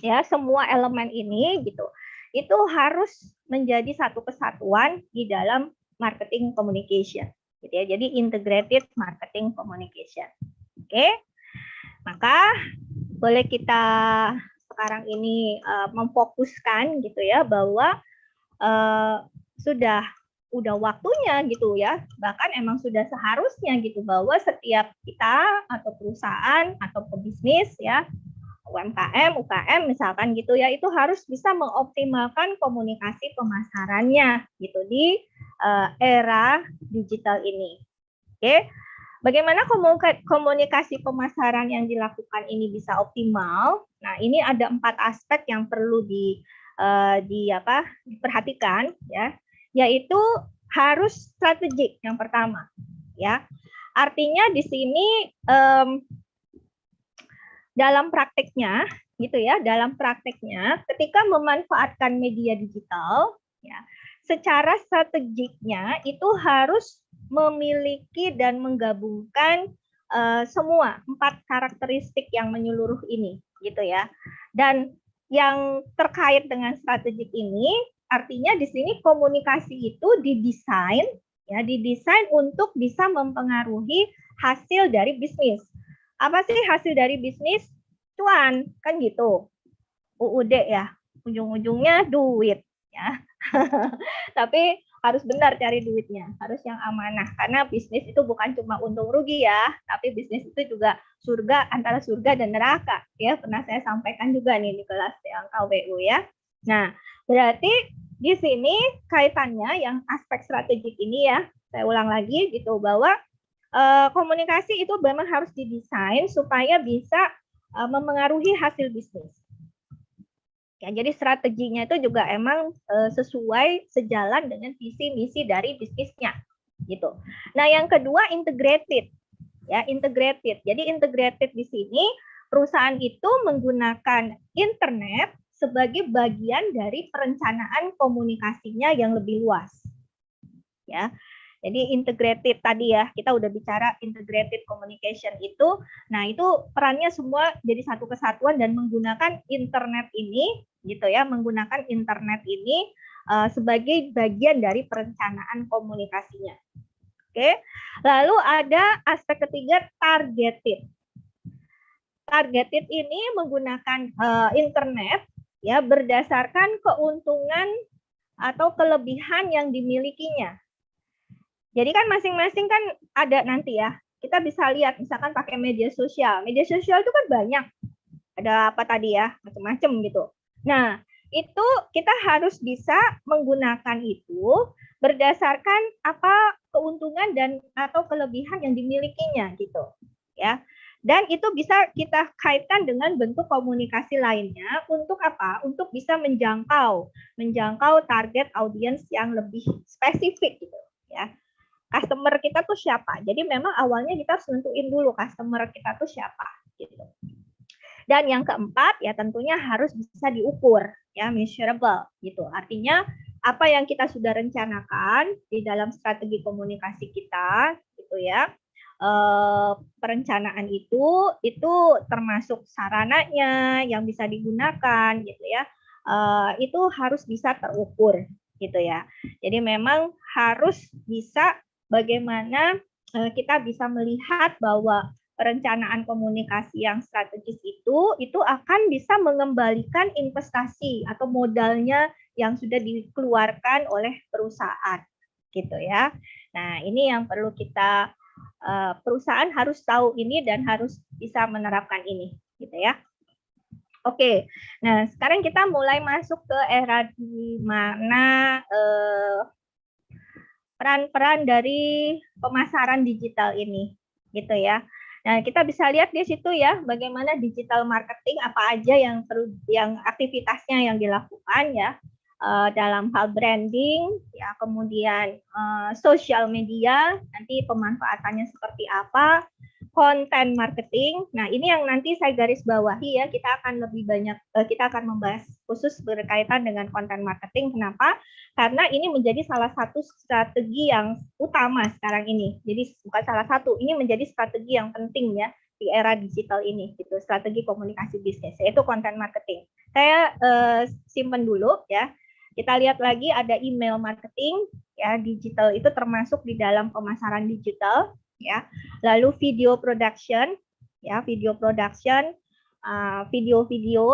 ya semua elemen ini gitu, itu harus menjadi satu kesatuan di dalam marketing communication. Gitu ya. Jadi integrated marketing communication. Oke, maka boleh kita sekarang ini memfokuskan gitu ya bahwa udah waktunya gitu ya, bahkan emang sudah seharusnya gitu bahwa setiap kita atau perusahaan atau pebisnis ya, UMKM, UKM misalkan gitu ya, itu harus bisa mengoptimalkan komunikasi pemasarannya gitu di era digital ini. Oke, bagaimana komunikasi pemasaran yang dilakukan ini bisa optimal? Nah, ini ada 4 aspek yang perlu diperhatikan ya, yaitu harus strategik yang pertama ya. Artinya di sini dalam prakteknya gitu ya, dalam prakteknya ketika memanfaatkan media digital ya, secara strategiknya itu harus memiliki dan menggabungkan semua 4 karakteristik yang menyeluruh ini gitu ya. Dan yang terkait dengan strategik ini artinya di sini komunikasi itu didesain untuk bisa mempengaruhi hasil dari bisnis. Apa sih hasil dari bisnis? Cuan, kan gitu. UUD ya, ujung-ujungnya duit ya. Tapi harus benar cari duitnya, harus yang amanah, karena bisnis itu bukan cuma untung rugi ya, tapi bisnis itu juga surga, antara surga dan neraka ya, pernah saya sampaikan juga nih di kelas yang KWU ya. Nah, berarti di sini kaitannya yang aspek strategik ini ya, saya ulang lagi gitu, bahwa komunikasi itu memang harus didesain supaya bisa memengaruhi hasil bisnis. Ya, jadi strateginya itu juga emang sesuai sejalan dengan visi misi dari bisnisnya gitu. Nah, yang kedua integrated. Ya, integrated. Jadi integrated di sini perusahaan itu menggunakan internet sebagai bagian dari perencanaan komunikasinya yang lebih luas. Ya. Jadi integrated tadi ya, kita udah bicara integrated communication itu. Nah, itu perannya semua jadi satu kesatuan dan menggunakan internet ini gitu ya, menggunakan internet ini sebagai bagian dari perencanaan komunikasinya. Oke. Lalu ada aspek ketiga, targeted. Targeted ini menggunakan internet ya berdasarkan keuntungan atau kelebihan yang dimilikinya. Jadi kan masing-masing kan ada nanti ya. Kita bisa lihat misalkan pakai media sosial. Media sosial itu kan banyak. Ada apa tadi ya? Macam-macam gitu. Nah, itu kita harus bisa menggunakan itu berdasarkan apa keuntungan dan atau kelebihan yang dimilikinya gitu. Ya. Dan itu bisa kita kaitkan dengan bentuk komunikasi lainnya untuk apa? Untuk bisa menjangkau target audiens yang lebih spesifik gitu ya. Customer kita tuh siapa? Jadi memang awalnya kita harus nentuin dulu customer kita tuh siapa gitu. Dan yang keempat ya tentunya harus bisa diukur ya, measurable gitu. Artinya apa yang kita sudah rencanakan di dalam strategi komunikasi kita gitu ya. Perencanaan itu termasuk sarananya yang bisa digunakan gitu ya. Itu harus bisa terukur gitu ya. Jadi memang harus bisa bagaimana kita bisa melihat bahwa perencanaan komunikasi yang strategis itu akan bisa mengembalikan investasi atau modalnya yang sudah dikeluarkan oleh perusahaan gitu ya. Nah, ini yang perlu kita perusahaan harus tahu ini dan harus bisa menerapkan ini gitu ya. Oke. Nah, sekarang kita mulai masuk ke era di mana peran-peran dari pemasaran digital ini gitu ya. Nah, kita bisa lihat di situ ya bagaimana digital marketing apa aja yang aktivitasnya yang dilakukan ya dalam hal branding ya, kemudian social media nanti pemanfaatannya seperti apa, konten marketing. Nah, ini yang nanti saya garis bawahi ya, kita akan lebih banyak kita akan membahas khusus berkaitan dengan konten marketing. Kenapa? Karena ini menjadi salah satu strategi yang utama sekarang ini. Jadi bukan salah satu, ini menjadi strategi yang penting ya di era digital ini gitu, strategi komunikasi bisnis yaitu konten marketing. Saya simpen dulu ya. Kita lihat lagi ada email marketing ya, digital itu termasuk di dalam pemasaran digital ya. Lalu video production ya, video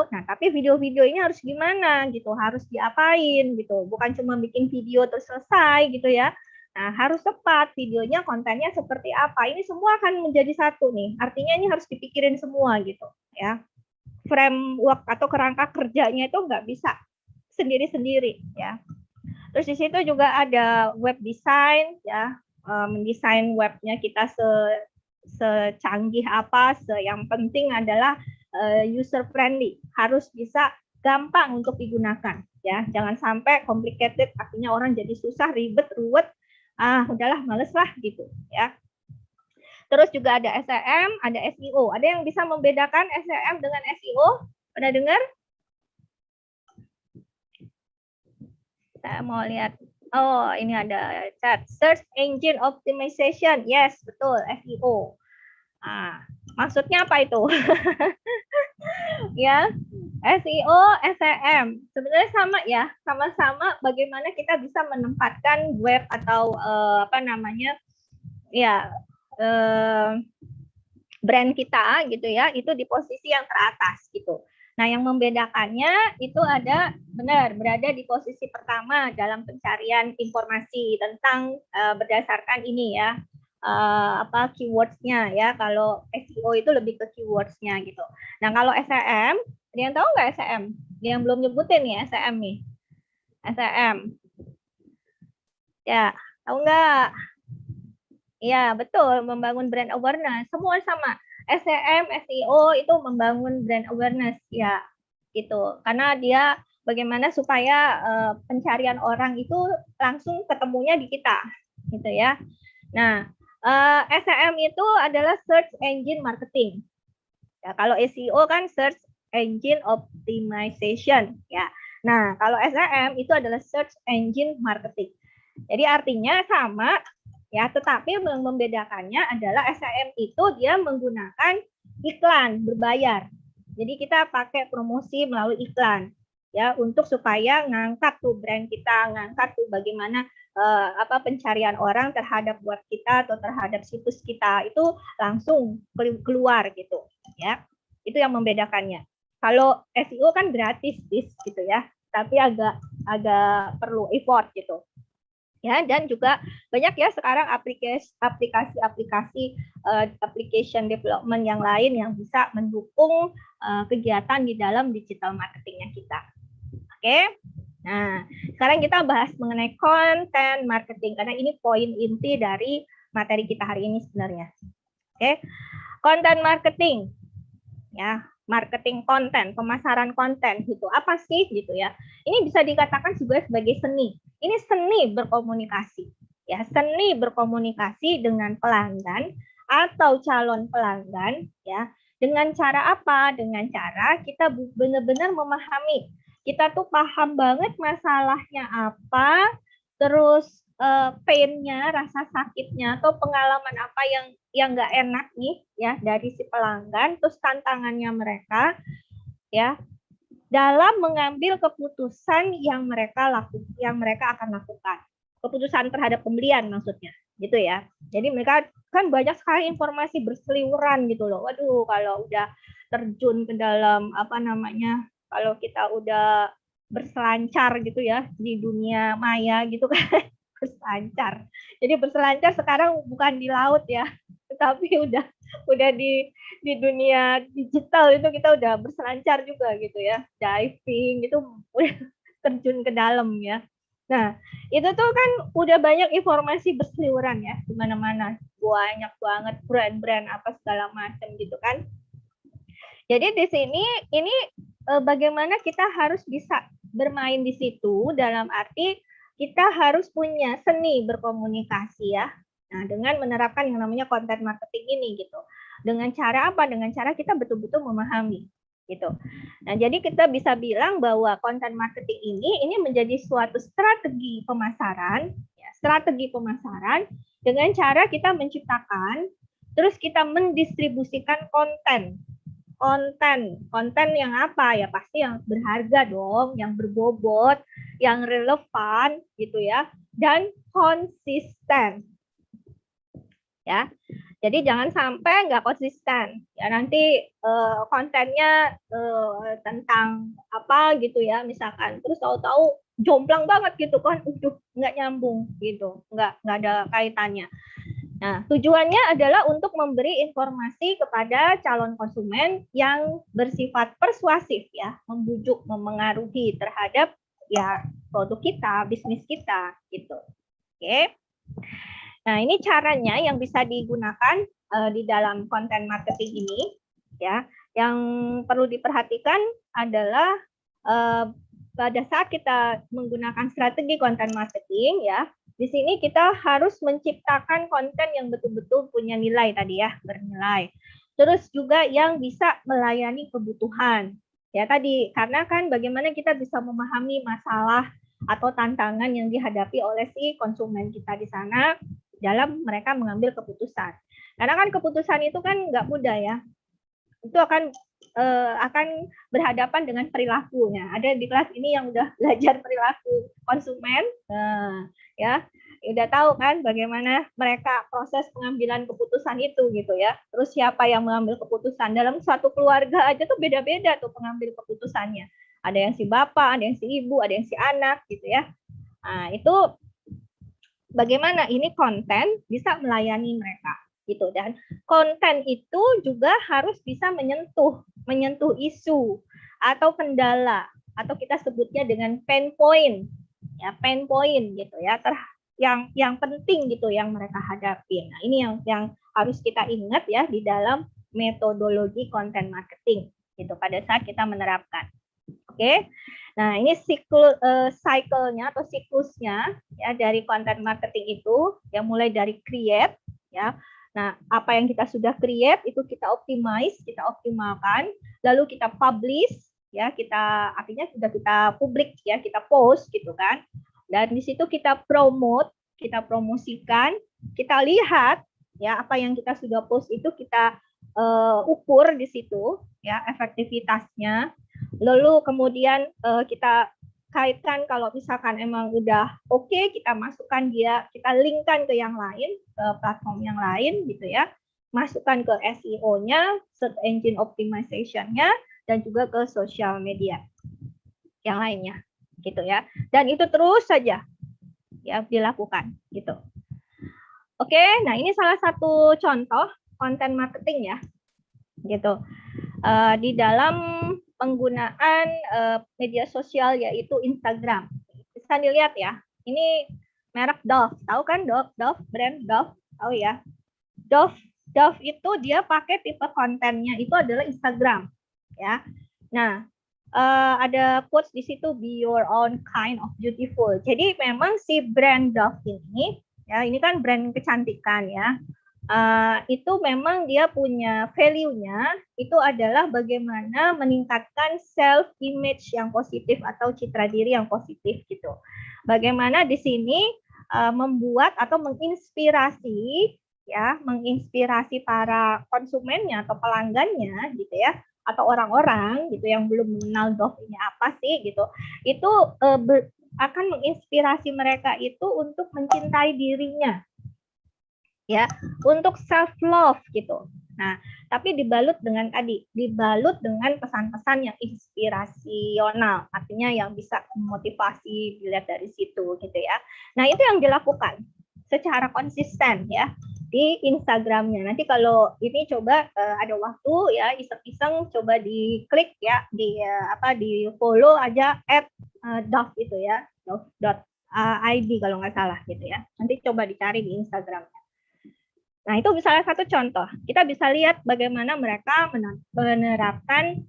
Nah, tapi video-video ini harus gimana gitu, harus diapain gitu, bukan cuma bikin video terus selesai gitu ya. Nah, harus tepat videonya, kontennya seperti apa, ini semua akan menjadi satu nih, artinya ini harus dipikirin semua gitu ya. Framework atau kerangka kerjanya itu nggak bisa sendiri-sendiri ya. Terus di situ juga ada web design ya, mendesain webnya kita secanggih apa, yang penting adalah user friendly, harus bisa gampang untuk digunakan ya, jangan sampai complicated, artinya orang jadi susah, ribet, ruwet, udahlah males lah gitu ya. Terus juga ada SEM, ada SEO. Ada yang bisa membedakan SEM dengan SEO? Pernah dengar? Kita mau lihat. Oh, ini ada chat. Search Engine Optimization. Yes, betul. SEO. Maksudnya apa itu? Ya, SEO, SEM. Sebenarnya sama ya. Sama-sama bagaimana kita bisa menempatkan web atau brand kita gitu ya, itu di posisi yang teratas gitu. Nah, yang membedakannya itu berada di posisi pertama dalam pencarian informasi tentang berdasarkan ini ya, keywords-nya ya. Kalau SEO itu lebih ke keywords-nya gitu. Nah, kalau SEM, ada yang tahu nggak SEM? Yang belum nyebutin nih SEM nih. SEM. Ya, tahu nggak? Ya, betul, membangun brand awareness. Semua sama. SEM, SEO itu membangun brand awareness ya, gitu. Karena dia bagaimana supaya pencarian orang itu langsung ketemunya di kita, gitu ya. Nah, SEM itu adalah search engine marketing. Ya, kalau SEO kan search engine optimization ya. Nah, kalau SEM itu adalah search engine marketing. Jadi artinya sama, ya, tetapi yang membedakannya adalah SEM itu dia menggunakan iklan berbayar. Jadi kita pakai promosi melalui iklan ya untuk supaya ngangkat tuh brand kita, ngangkat tuh bagaimana pencarian orang terhadap web kita atau terhadap situs kita itu langsung keluar gitu ya. Itu yang membedakannya. Kalau SEO kan gratis gitu ya, tapi agak perlu effort gitu. Ya, dan juga banyak ya sekarang aplikasi application development yang lain yang bisa mendukung kegiatan di dalam digital marketingnya kita. Oke. Nah, sekarang kita bahas mengenai content marketing karena ini poin inti dari materi kita hari ini sebenarnya. Oke. Content marketing. Ya, marketing konten, pemasaran konten gitu. Apa sih gitu ya? Ini bisa dikatakan juga sebagai seni. Ini seni berkomunikasi. Ya, seni berkomunikasi dengan pelanggan atau calon pelanggan ya. Dengan cara apa? Dengan cara kita benar-benar memahami. Kita tuh paham banget masalahnya apa, terus pain-nya, rasa sakitnya atau pengalaman apa yang nggak enak nih ya dari si pelanggan, terus tantangannya mereka ya dalam mengambil keputusan yang mereka akan lakukan. Keputusan terhadap pembelian maksudnya, gitu ya. Jadi mereka kan banyak sekali informasi berseliweran gitu loh. Waduh, kalau udah terjun ke dalam kalau kita udah berselancar gitu ya di dunia maya gitu kan. Berselancar. Jadi berselancar sekarang bukan di laut ya, tetapi udah di dunia digital itu kita udah berselancar juga gitu ya, diving itu udah terjun ke dalam ya. Nah itu tuh kan udah banyak informasi berseliweran ya di mana-mana, banyak banget brand-brand apa segala macam gitu kan. Jadi di sini ini bagaimana kita harus bisa bermain di situ dalam arti kita harus punya seni berkomunikasi ya. Nah, dengan menerapkan yang namanya content marketing ini gitu. Dengan cara apa? Dengan cara kita betul-betul memahami gitu. Nah, jadi kita bisa bilang bahwa content marketing ini menjadi suatu strategi pemasaran, ya, strategi pemasaran dengan cara kita menciptakan, terus kita mendistribusikan konten yang apa ya, pasti yang berharga dong, yang berbobot, yang relevan gitu ya, dan konsisten ya. Jadi jangan sampai nggak konsisten ya, nanti kontennya tentang apa gitu ya misalkan, terus tahu-tahu jomplang banget gitu kan, nggak nyambung gitu, nggak ada kaitannya. Nah, tujuannya adalah untuk memberi informasi kepada calon konsumen yang bersifat persuasif ya, membujuk, memengaruhi terhadap ya produk kita, bisnis kita gitu. Oke. Nah, ini caranya yang bisa digunakan di dalam content marketing ini ya. Yang perlu diperhatikan adalah pada saat kita menggunakan strategi content marketing ya, di sini kita harus menciptakan konten yang betul-betul punya nilai tadi ya, bernilai. Terus juga yang bisa melayani kebutuhan. Ya tadi, karena kan bagaimana kita bisa memahami masalah atau tantangan yang dihadapi oleh si konsumen kita di sana dalam mereka mengambil keputusan. Karena kan keputusan itu kan nggak mudah ya. Itu akan berhadapan dengan perilakunya. Ada di kelas ini yang udah belajar perilaku konsumen, ya udah tahu kan bagaimana mereka proses pengambilan keputusan itu gitu ya. Terus siapa yang mengambil keputusan dalam suatu keluarga aja tuh beda-beda tuh pengambil keputusannya. Ada yang si bapak, ada yang si ibu, ada yang si anak gitu ya. Nah itu bagaimana ini konten bisa melayani mereka. Gitu. Dan konten itu juga harus bisa menyentuh isu atau kendala atau kita sebutnya dengan pain point ya, pain point gitu ya, yang penting gitu yang mereka hadapi. Nah ini yang harus kita ingat ya di dalam metodologi content marketing gitu pada saat kita menerapkan. Oke. Nah ini cycle-nya atau siklusnya ya dari content marketing itu yang mulai dari create ya. Nah, apa yang kita sudah create itu kita optimize, kita optimalkan, lalu kita publish, ya artinya sudah kita publik ya, kita post gitu kan. Dan di situ kita promote, kita promosikan, kita lihat ya apa yang kita sudah post itu kita ukur di situ ya efektivitasnya. Lalu kemudian kita kaitkan kalau misalkan emang udah oke, kita masukkan dia, kita linkkan ke yang lain, ke platform yang lain gitu ya. Masukkan ke SEO-nya, search engine optimization-nya, dan juga ke sosial media yang lainnya gitu ya. Dan itu terus saja ya dilakukan gitu. Oke, nah ini salah satu contoh konten marketing ya gitu. Di dalam penggunaan media sosial yaitu Instagram. Bisa dilihat ya. Ini merek Dove. Tahu kan Dove? Dove, brand Dove. Tahu ya. Dove itu dia pakai tipe kontennya itu adalah Instagram. Ya. Nah, ada quotes di situ, be your own kind of beautiful. Jadi memang si brand Dove ini, ya ini kan brand kecantikan ya. Itu memang dia punya value-nya itu adalah bagaimana meningkatkan self image yang positif atau citra diri yang positif gitu. Bagaimana di sini membuat atau menginspirasi para konsumennya atau pelanggannya gitu ya, atau orang-orang gitu yang belum mengenal Dove ini apa sih gitu. Itu akan menginspirasi mereka itu untuk mencintai dirinya. Ya, untuk self love gitu. Nah, tapi dibalut dengan pesan-pesan yang inspirasional, artinya yang bisa memotivasi dilihat dari situ gitu ya. Nah, itu yang dilakukan secara konsisten ya di Instagramnya. Nanti kalau ini coba ada waktu ya iseng-iseng coba diklik ya di di follow aja @dove itu ya, dove.id kalau nggak salah gitu ya. Nanti coba dicari di Instagramnya. Nah, itu salah satu contoh. Kita bisa lihat bagaimana mereka menerapkan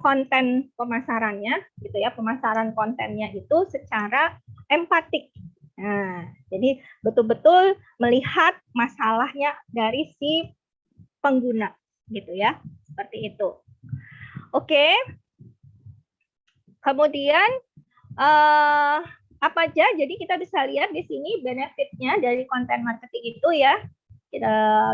konten pemasarannya gitu ya, pemasaran kontennya itu secara empatik. Nah, jadi betul-betul melihat masalahnya dari si pengguna gitu ya. Seperti itu. Oke. Kemudian apa aja? Jadi kita bisa lihat di sini benefitnya dari konten marketing itu ya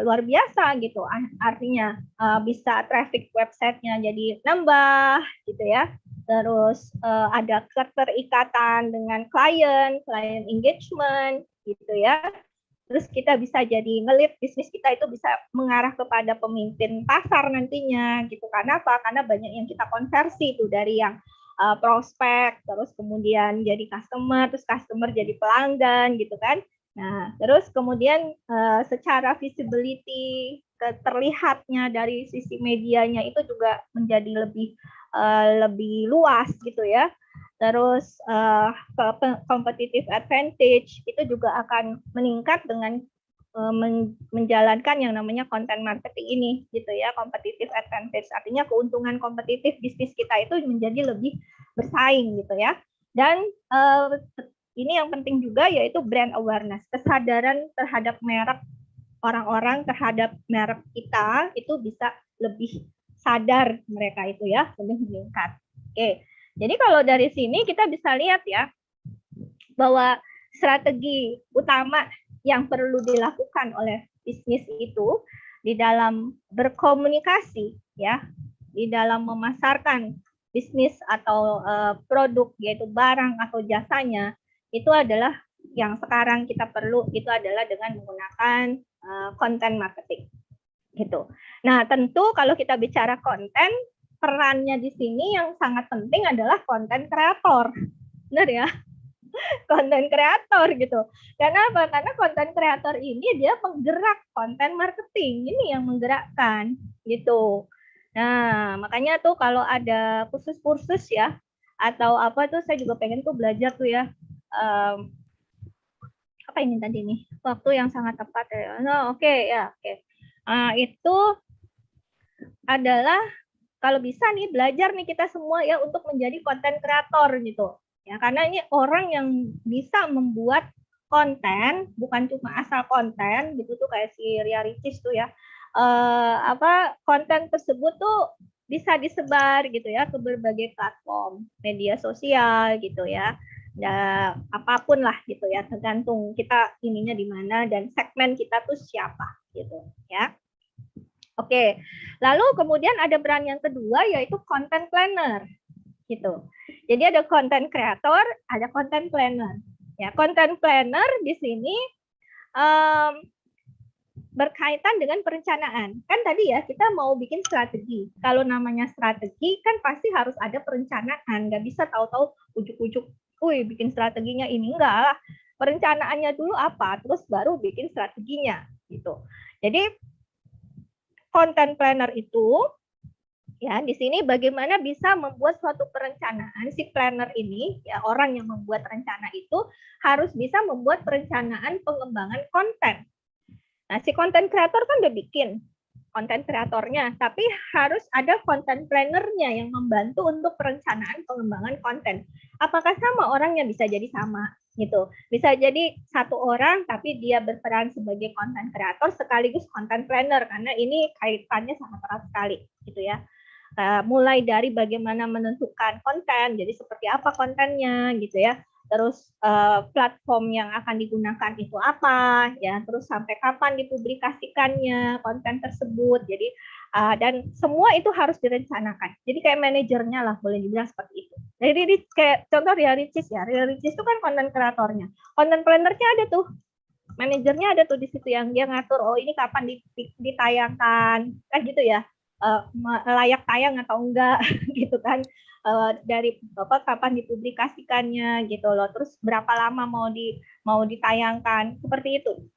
luar biasa gitu. Artinya bisa traffic websitenya jadi nambah gitu ya. Terus ada keterikatan dengan klien engagement gitu ya. Terus kita bisa jadi ngelit bisnis kita itu bisa mengarah kepada pemimpin pasar nantinya gitu. Karena apa? Karena banyak yang kita konversi itu dari yang prospek, terus kemudian jadi customer, terus customer jadi pelanggan gitu kan. Nah, terus kemudian secara visibility, terlihatnya dari sisi medianya itu juga menjadi lebih luas gitu ya. Terus competitive advantage itu juga akan meningkat dengan menjalankan yang namanya content marketing ini gitu ya. Competitive advantage artinya keuntungan kompetitif bisnis kita itu menjadi lebih bersaing gitu ya. Dan ini yang penting juga yaitu brand awareness, kesadaran terhadap merek orang-orang terhadap merek kita itu bisa lebih sadar mereka itu ya, lebih meningkat. Oke. Jadi kalau dari sini kita bisa lihat ya bahwa strategi utama yang perlu dilakukan oleh bisnis itu di dalam berkomunikasi ya, di dalam memasarkan bisnis atau produk yaitu barang atau jasanya itu adalah yang sekarang kita perlu itu adalah dengan menggunakan content marketing gitu. Nah, tentu kalau kita bicara konten, perannya di sini yang sangat penting adalah konten kreator. Benar ya? Konten kreator gitu. Karena apa? Karena konten kreator ini dia penggerak konten marketing. Ini yang menggerakkan gitu. Nah, makanya tuh kalau ada kursus-kursus ya atau apa tuh saya juga pengen tuh belajar tuh ya. Apa ini tadi nih? Waktu yang sangat tepat ya. No, oke ya, oke. Itu adalah kalau bisa nih belajar nih kita semua ya untuk menjadi konten kreator gitu. Ya, karena ini orang yang bisa membuat konten, bukan cuma asal konten gitu tuh kayak si Ria Ricis tuh ya. Konten tersebut tuh bisa disebar gitu ya ke berbagai platform media sosial gitu ya. apapun lah gitu ya, tergantung kita ininya di mana dan segmen kita tuh siapa gitu ya. Oke, lalu kemudian ada peran yang kedua yaitu content planner gitu. Jadi ada content creator, ada content planner. Ya, content planner di sini berkaitan dengan perencanaan. Kan tadi ya kita mau bikin strategi. Kalau namanya strategi kan pasti harus ada perencanaan. Nggak bisa tahu-tahu ujuk-ujuk, bikin strateginya ini. Enggak lah. Perencanaannya dulu apa, terus baru bikin strateginya gitu. Jadi content planner itu ya di sini bagaimana bisa membuat suatu perencanaan. Si planner ini ya, orang yang membuat rencana itu harus bisa membuat perencanaan pengembangan konten. Nah, si content creator kan udah bikin konten kreatornya, tapi harus ada content planner-nya yang membantu untuk perencanaan pengembangan konten. Apakah sama orangnya? Bisa jadi sama gitu. Bisa jadi satu orang tapi dia berperan sebagai content creator sekaligus content planner karena ini kaitannya sangat erat sekali gitu ya. Mulai dari bagaimana menentukan konten, jadi seperti apa kontennya gitu ya. Terus platform yang akan digunakan itu apa, ya, terus sampai kapan dipublikasikannya konten tersebut. Jadi dan semua itu harus direncanakan. Jadi kayak manajernya lah, boleh dibilang seperti itu. Jadi kayak contoh Ria Ricis ya, Ria Ricis itu kan konten kreatornya, konten plannernya ada tuh, manajernya ada tuh di situ yang dia ngatur, oh ini kapan ditayangkan, kan gitu ya. Layak tayang atau enggak gitu kan, dari kapan dipublikasikannya gitu loh, terus berapa lama mau ditayangkan, seperti itu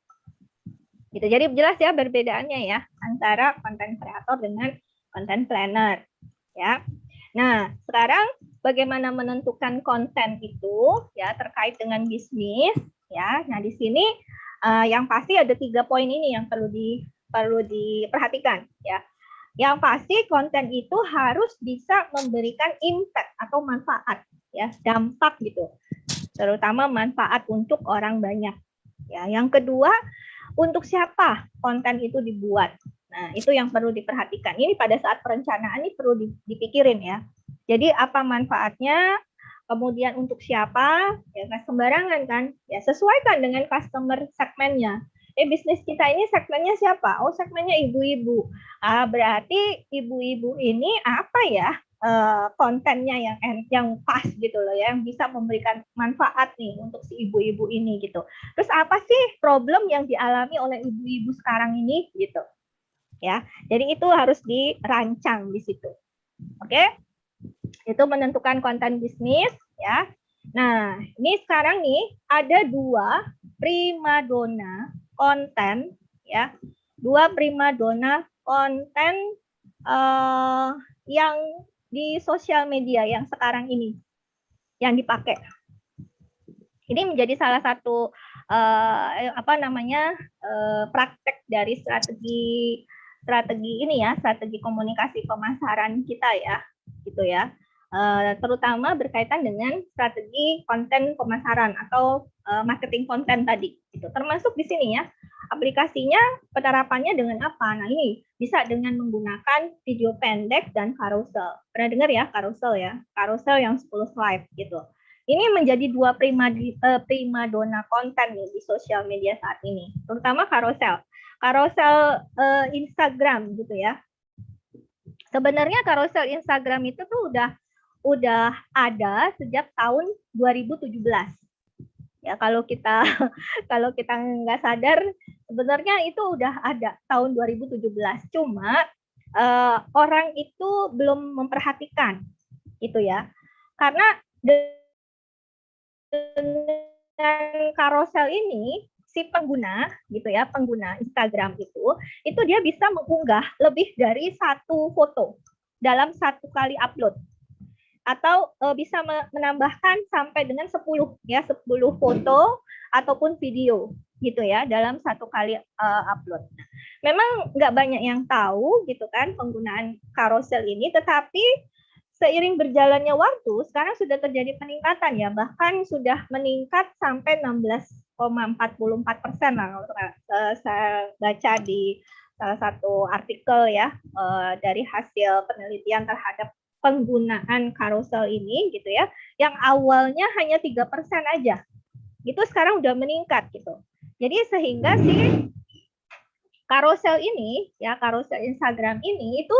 gitu. Jadi jelas ya perbedaannya ya antara content creator dengan content planner ya. Nah, sekarang bagaimana menentukan konten itu ya terkait dengan bisnis ya. Nah, di sini yang pasti ada 3 poin ini yang perlu diperhatikan ya. Yang pasti konten itu harus bisa memberikan impact atau manfaat ya, dampak gitu. Terutama manfaat untuk orang banyak. Ya, yang kedua, untuk siapa konten itu dibuat. Nah, itu yang perlu diperhatikan. Ini pada saat perencanaan ini perlu dipikirin ya. Jadi apa manfaatnya? Kemudian untuk siapa? Ya nggak sembarangan kan? Ya sesuaikan dengan customer segmennya. Bisnis kita ini segmennya siapa? Oh, segmennya ibu-ibu. Berarti ibu-ibu ini apa ya kontennya yang pas gitu loh ya, yang bisa memberikan manfaat nih untuk si ibu-ibu ini gitu. Terus apa sih problem yang dialami oleh ibu-ibu sekarang ini gitu. Ya. Jadi itu harus dirancang di situ. Oke? Itu menentukan konten bisnis ya. Nah, ini sekarang nih ada 2 primadona konten ya, 2 primadona konten yang di sosial media yang sekarang ini yang dipakai. Ini menjadi salah satu praktek dari strategi ini ya, strategi komunikasi pemasaran kita ya, gitu ya. Terutama berkaitan dengan strategi konten pemasaran atau marketing konten tadi. Gitu. Termasuk di sini ya, aplikasinya penerapannya dengan apa? Nah ini bisa dengan menggunakan video pendek dan carousel. Pernah dengar ya carousel ya? Carousel yang 10 slide gitu. Ini menjadi 2 primadona konten nih di sosial media saat ini. Terutama carousel. Carousel Instagram gitu ya. Sebenarnya carousel Instagram itu tuh udah ada sejak tahun 2017. Ya kalau kita nggak sadar sebenarnya itu udah ada tahun 2017. Cuma orang itu belum memperhatikan itu ya. Karena dengan carousel ini si pengguna gitu ya, pengguna Instagram itu dia bisa mengunggah lebih dari 1 foto dalam 1 kali upload. Atau bisa menambahkan sampai dengan 10 foto ataupun video gitu ya dalam 1 kali upload. Memang nggak banyak yang tahu gitu kan penggunaan carousel ini, tetapi seiring berjalannya waktu sekarang sudah terjadi peningkatan ya, bahkan sudah meningkat sampai 16,44% lah kalau saya baca di salah satu artikel ya dari hasil penelitian terhadap penggunaan carousel ini gitu ya, yang awalnya hanya 3% aja, itu sekarang udah meningkat gitu. Jadi sehingga si carousel ini ya, carousel Instagram ini itu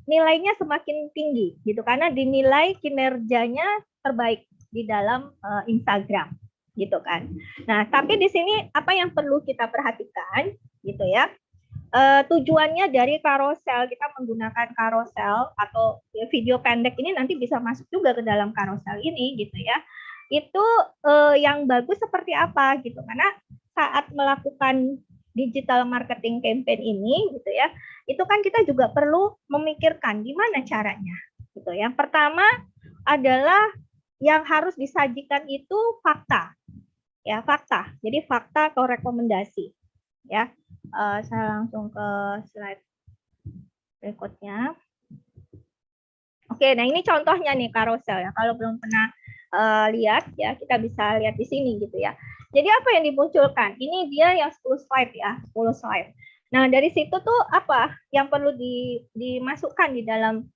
nilainya semakin tinggi gitu, karena dinilai kinerjanya terbaik di dalam Instagram gitu kan. Nah, tapi di sini apa yang perlu kita perhatikan gitu ya, tujuannya dari carousel, kita menggunakan carousel atau video pendek ini nanti bisa masuk juga ke dalam carousel ini gitu ya. Itu yang bagus seperti apa gitu, karena saat melakukan digital marketing campaign ini gitu ya, itu kan kita juga perlu memikirkan gimana caranya gitu. Yang pertama adalah yang harus disajikan itu fakta ya, fakta. Jadi fakta atau rekomendasi ya. Saya langsung ke slide berikutnya. Oke, nah ini contohnya nih carousel ya. Kalau belum pernah lihat ya, kita bisa lihat di sini gitu ya. Jadi apa yang dimunculkan? Ini dia yang 10 slide ya, 10 slide. Nah, dari situ tuh apa yang perlu dimasukkan di dalam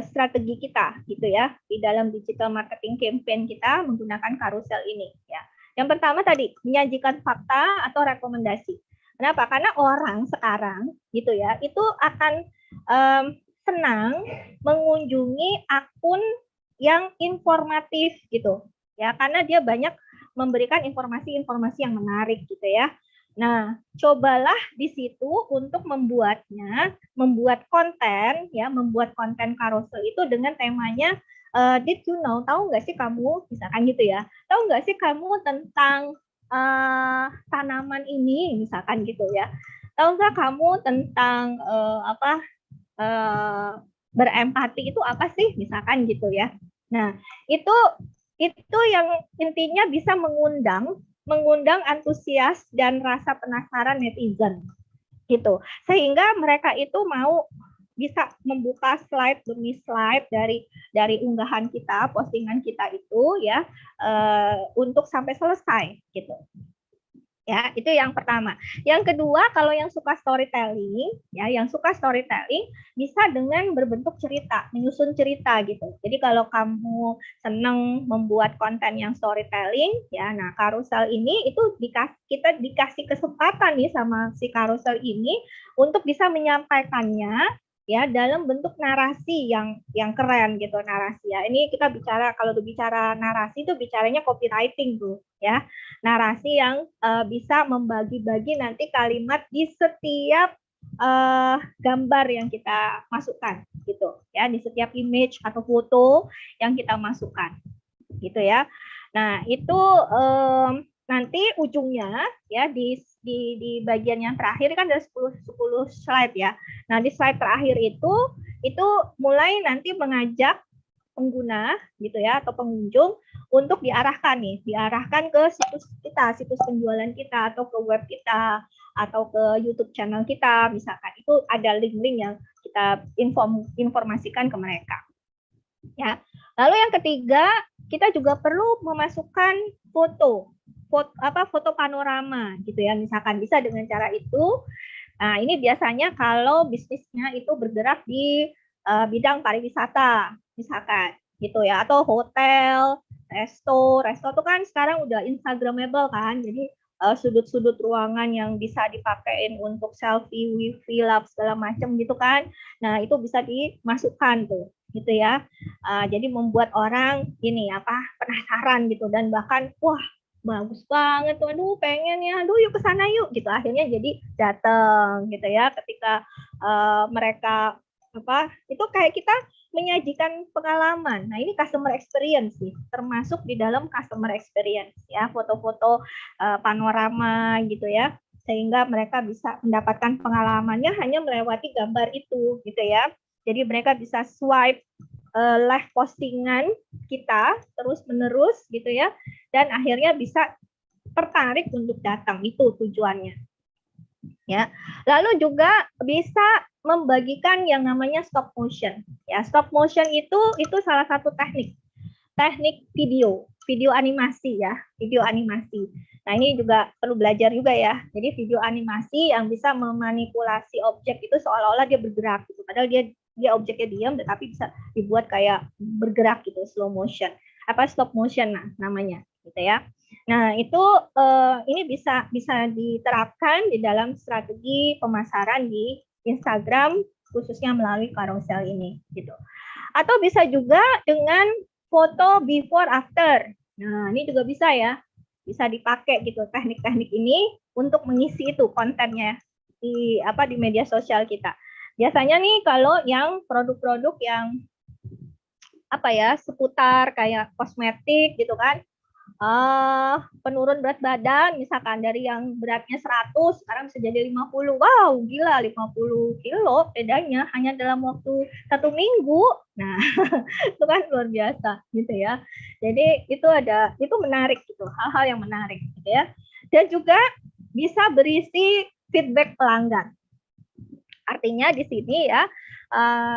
strategi kita gitu ya, di dalam digital marketing campaign kita menggunakan carousel ini ya. Yang pertama tadi, menyajikan fakta atau rekomendasi. Kenapa? Karena orang sekarang gitu ya, itu akan senang mengunjungi akun yang informatif gitu ya, karena dia banyak memberikan informasi-informasi yang menarik gitu ya. Nah, cobalah di situ untuk membuat konten ya, membuat konten carousel itu dengan temanya did you know, tahu nggak sih kamu, misalkan gitu ya, tahu nggak sih kamu tentang tanaman ini, misalkan gitu ya, tahu nggak kamu tentang berempati itu apa sih, misalkan gitu ya. Nah, itu yang intinya bisa mengundang antusias dan rasa penasaran netizen gitu, sehingga mereka itu mau bisa membuka slide demi slide dari unggahan kita, postingan kita itu ya, untuk sampai selesai gitu. Ya, itu yang pertama. Yang kedua, kalau yang suka storytelling, ya, yang suka storytelling bisa dengan berbentuk cerita, menyusun cerita gitu. Jadi kalau kamu senang membuat konten yang storytelling, ya, nah carousel ini itu kita dikasih kesempatan nih sama si carousel ini untuk bisa menyampaikannya ya dalam bentuk narasi yang keren gitu, narasi ya. Ini kita bicara, kalau bicara narasi itu bicaranya copywriting tuh ya, narasi yang bisa membagi-bagi nanti kalimat di setiap gambar yang kita masukkan gitu ya, di setiap image atau foto yang kita masukkan gitu ya. Nah, itu nanti ujungnya ya di bagian yang terakhir kan ada 10 slide ya. Nah, di slide terakhir itu mulai nanti mengajak pengguna gitu ya, atau pengunjung untuk diarahkan ke situs kita, situs penjualan kita, atau ke web kita, atau ke YouTube channel kita, misalkan. Itu ada link-link yang kita informasikan ke mereka. Ya. Lalu yang ketiga, kita juga perlu memasukkan foto panorama gitu ya, misalkan bisa dengan cara itu. Nah, ini biasanya kalau bisnisnya itu bergerak di bidang pariwisata misalkan gitu ya, atau hotel, resto itu kan sekarang udah instagramable kan, jadi sudut-sudut ruangan yang bisa dipakein untuk selfie, wifi, lab segala macam gitu kan. Nah, itu bisa dimasukkan tuh gitu ya. Jadi membuat orang ini penasaran gitu, dan bahkan wah bagus banget tuh, aduh pengen ya, aduh yuk ke sana yuk gitu, akhirnya jadi datang gitu ya. Ketika mereka itu kayak kita menyajikan pengalaman. Nah, ini customer experience sih, termasuk di dalam customer experience ya, foto-foto panorama gitu ya, sehingga mereka bisa mendapatkan pengalamannya hanya melewati gambar itu gitu ya. Jadi mereka bisa swipe live postingan kita terus menerus gitu ya, dan akhirnya bisa tertarik untuk datang, itu tujuannya ya. Lalu juga bisa membagikan yang namanya stop motion ya. Stop motion itu salah satu teknik video animasi ya, video animasi. Nah, ini juga perlu belajar juga ya. Jadi video animasi yang bisa memanipulasi objek itu seolah-olah dia bergerak gitu, padahal dia dia objeknya diam tetapi bisa dibuat kayak bergerak gitu, slow motion, stop motion namanya gitu ya. Nah, itu ini bisa diterapkan di dalam strategi pemasaran di Instagram khususnya melalui carousel ini gitu. Atau bisa juga dengan foto before after. Nah, ini juga bisa ya. Bisa dipakai gitu teknik-teknik ini untuk mengisi itu kontennya di media sosial kita. Biasanya nih kalau yang produk-produk yang seputar kayak kosmetik gitu kan, penurun berat badan misalkan dari yang beratnya 100 sekarang bisa jadi 50. Wow, gila, 50 kilo bedanya hanya dalam waktu 1 minggu. Nah, itu kan luar biasa gitu ya. Jadi itu menarik gitu, hal-hal yang menarik gitu ya. Dan juga bisa berisi feedback pelanggan. Artinya di sini ya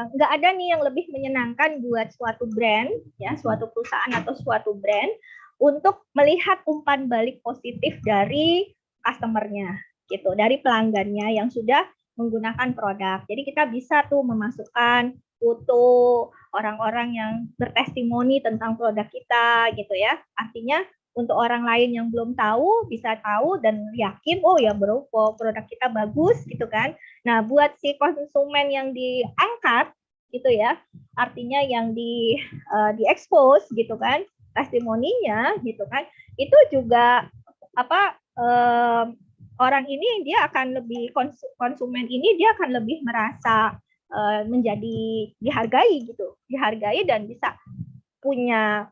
nggak ada nih yang lebih menyenangkan buat suatu brand ya, suatu perusahaan atau suatu brand untuk melihat umpan balik positif dari customer-nya gitu, dari pelanggannya yang sudah menggunakan produk. Jadi kita bisa tuh memasukkan foto orang-orang yang bertestimoni tentang produk kita gitu ya. Artinya untuk orang lain yang belum tahu bisa tahu dan yakin, oh ya bro, produk kita bagus gitu kan. Nah, buat si konsumen yang diangkat gitu ya, artinya yang di-expose gitu kan, testimoninya gitu kan, itu juga orang ini dia akan lebih, konsumen ini dia akan lebih merasa menjadi dihargai gitu, dihargai dan bisa punya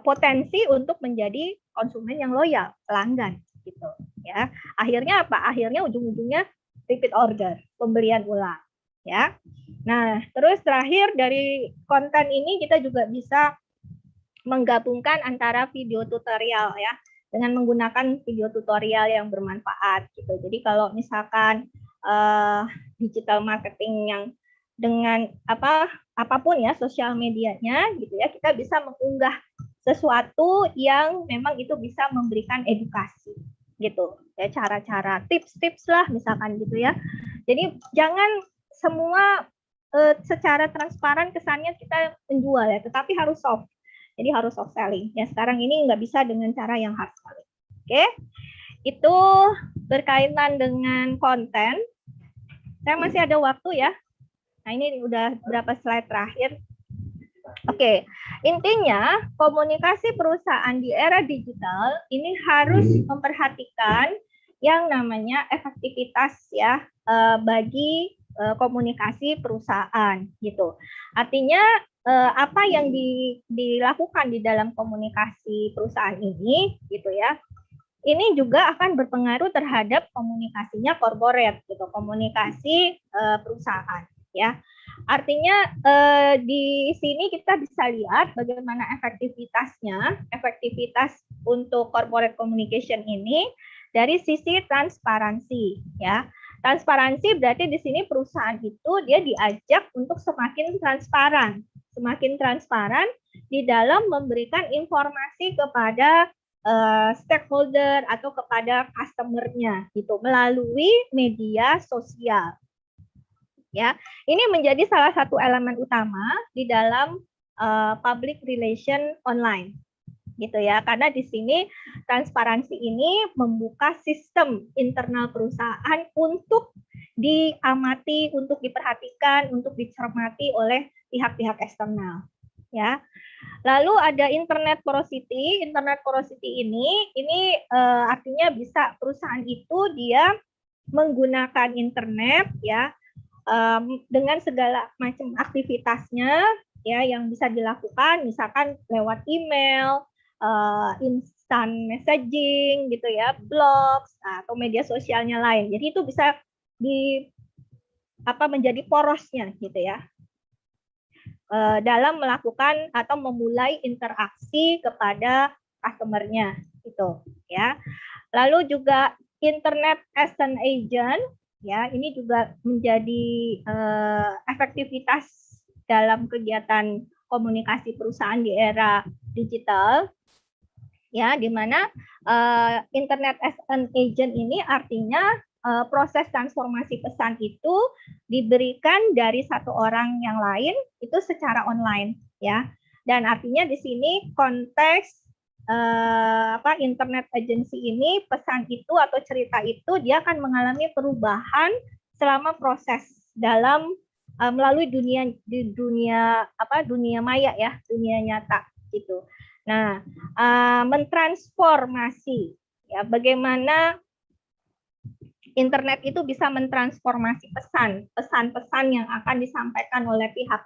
potensi untuk menjadi konsumen yang loyal, pelanggan gitu ya. Akhirnya akhirnya ujung-ujungnya repeat order, pembelian ulang ya. Nah, terus terakhir dari konten ini kita juga bisa menggabungkan antara video tutorial ya dengan menggunakan video tutorial yang bermanfaat gitu. Jadi kalau misalkan digital marketing yang dengan apapun ya sosial medianya gitu ya, kita bisa mengunggah sesuatu yang memang itu bisa memberikan edukasi gitu ya, cara-cara, tips-tips lah misalkan gitu ya. Jadi jangan semua secara transparan kesannya kita menjual ya, tetapi harus soft. Jadi harus soft selling. Ya sekarang ini nggak bisa dengan cara yang hard selling. Oke, itu berkaitan dengan konten. Saya masih ada waktu ya. Nah ini udah berapa slide terakhir. Oke, intinya komunikasi perusahaan di era digital ini harus memperhatikan yang namanya efektivitas ya bagi komunikasi perusahaan gitu. Artinya apa yang dilakukan di dalam komunikasi perusahaan ini gitu ya, ini juga akan berpengaruh terhadap komunikasinya corporate gitu, komunikasi perusahaan ya. Artinya di sini kita bisa lihat bagaimana efektivitas untuk corporate communication ini dari sisi transparansi ya. Transparansi berarti di sini perusahaan itu dia diajak untuk semakin transparan di dalam memberikan informasi kepada stakeholder atau kepada customer-nya gitu melalui media sosial. Ya, ini menjadi salah satu elemen utama di dalam public relation online. Gitu ya, karena di sini transparansi ini membuka sistem internal perusahaan untuk diamati, untuk diperhatikan, untuk dicermati oleh pihak-pihak eksternal ya. Lalu ada internet porosity. Internet porosity ini artinya bisa perusahaan itu dia menggunakan internet ya dengan segala macam aktivitasnya ya yang bisa dilakukan, misalkan lewat email, instant messaging gitu ya, blogs atau media sosialnya lain. Jadi itu bisa menjadi porosnya gitu ya dalam melakukan atau memulai interaksi kepada customer-nya gitu ya. Lalu juga internet as an agent ya, ini juga menjadi efektivitas dalam kegiatan komunikasi perusahaan di era digital ya, di mana internet as an agent ini artinya proses transformasi pesan itu diberikan dari satu orang yang lain itu secara online ya. Dan artinya di sini konteks internet agency ini pesan itu atau cerita itu dia akan mengalami perubahan selama proses dalam melalui dunia maya ya, dunia nyata gitu. Nah, mentransformasi ya, bagaimana internet itu bisa mentransformasi pesan-pesan yang akan disampaikan oleh pihak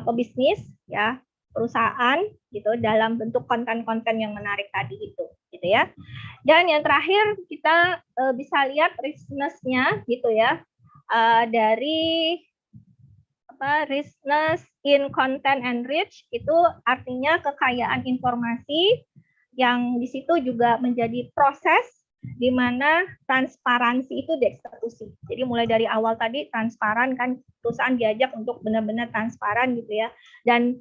pebisnis ya, perusahaan gitu dalam bentuk konten-konten yang menarik tadi itu gitu ya. Dan yang terakhir kita bisa lihat richness-nya gitu ya, dari richness in content and reach itu artinya kekayaan informasi yang di situ juga menjadi proses di mana transparansi itu dieksekusi. Jadi mulai dari awal tadi transparan kan, perusahaan diajak untuk benar-benar transparan gitu ya. Dan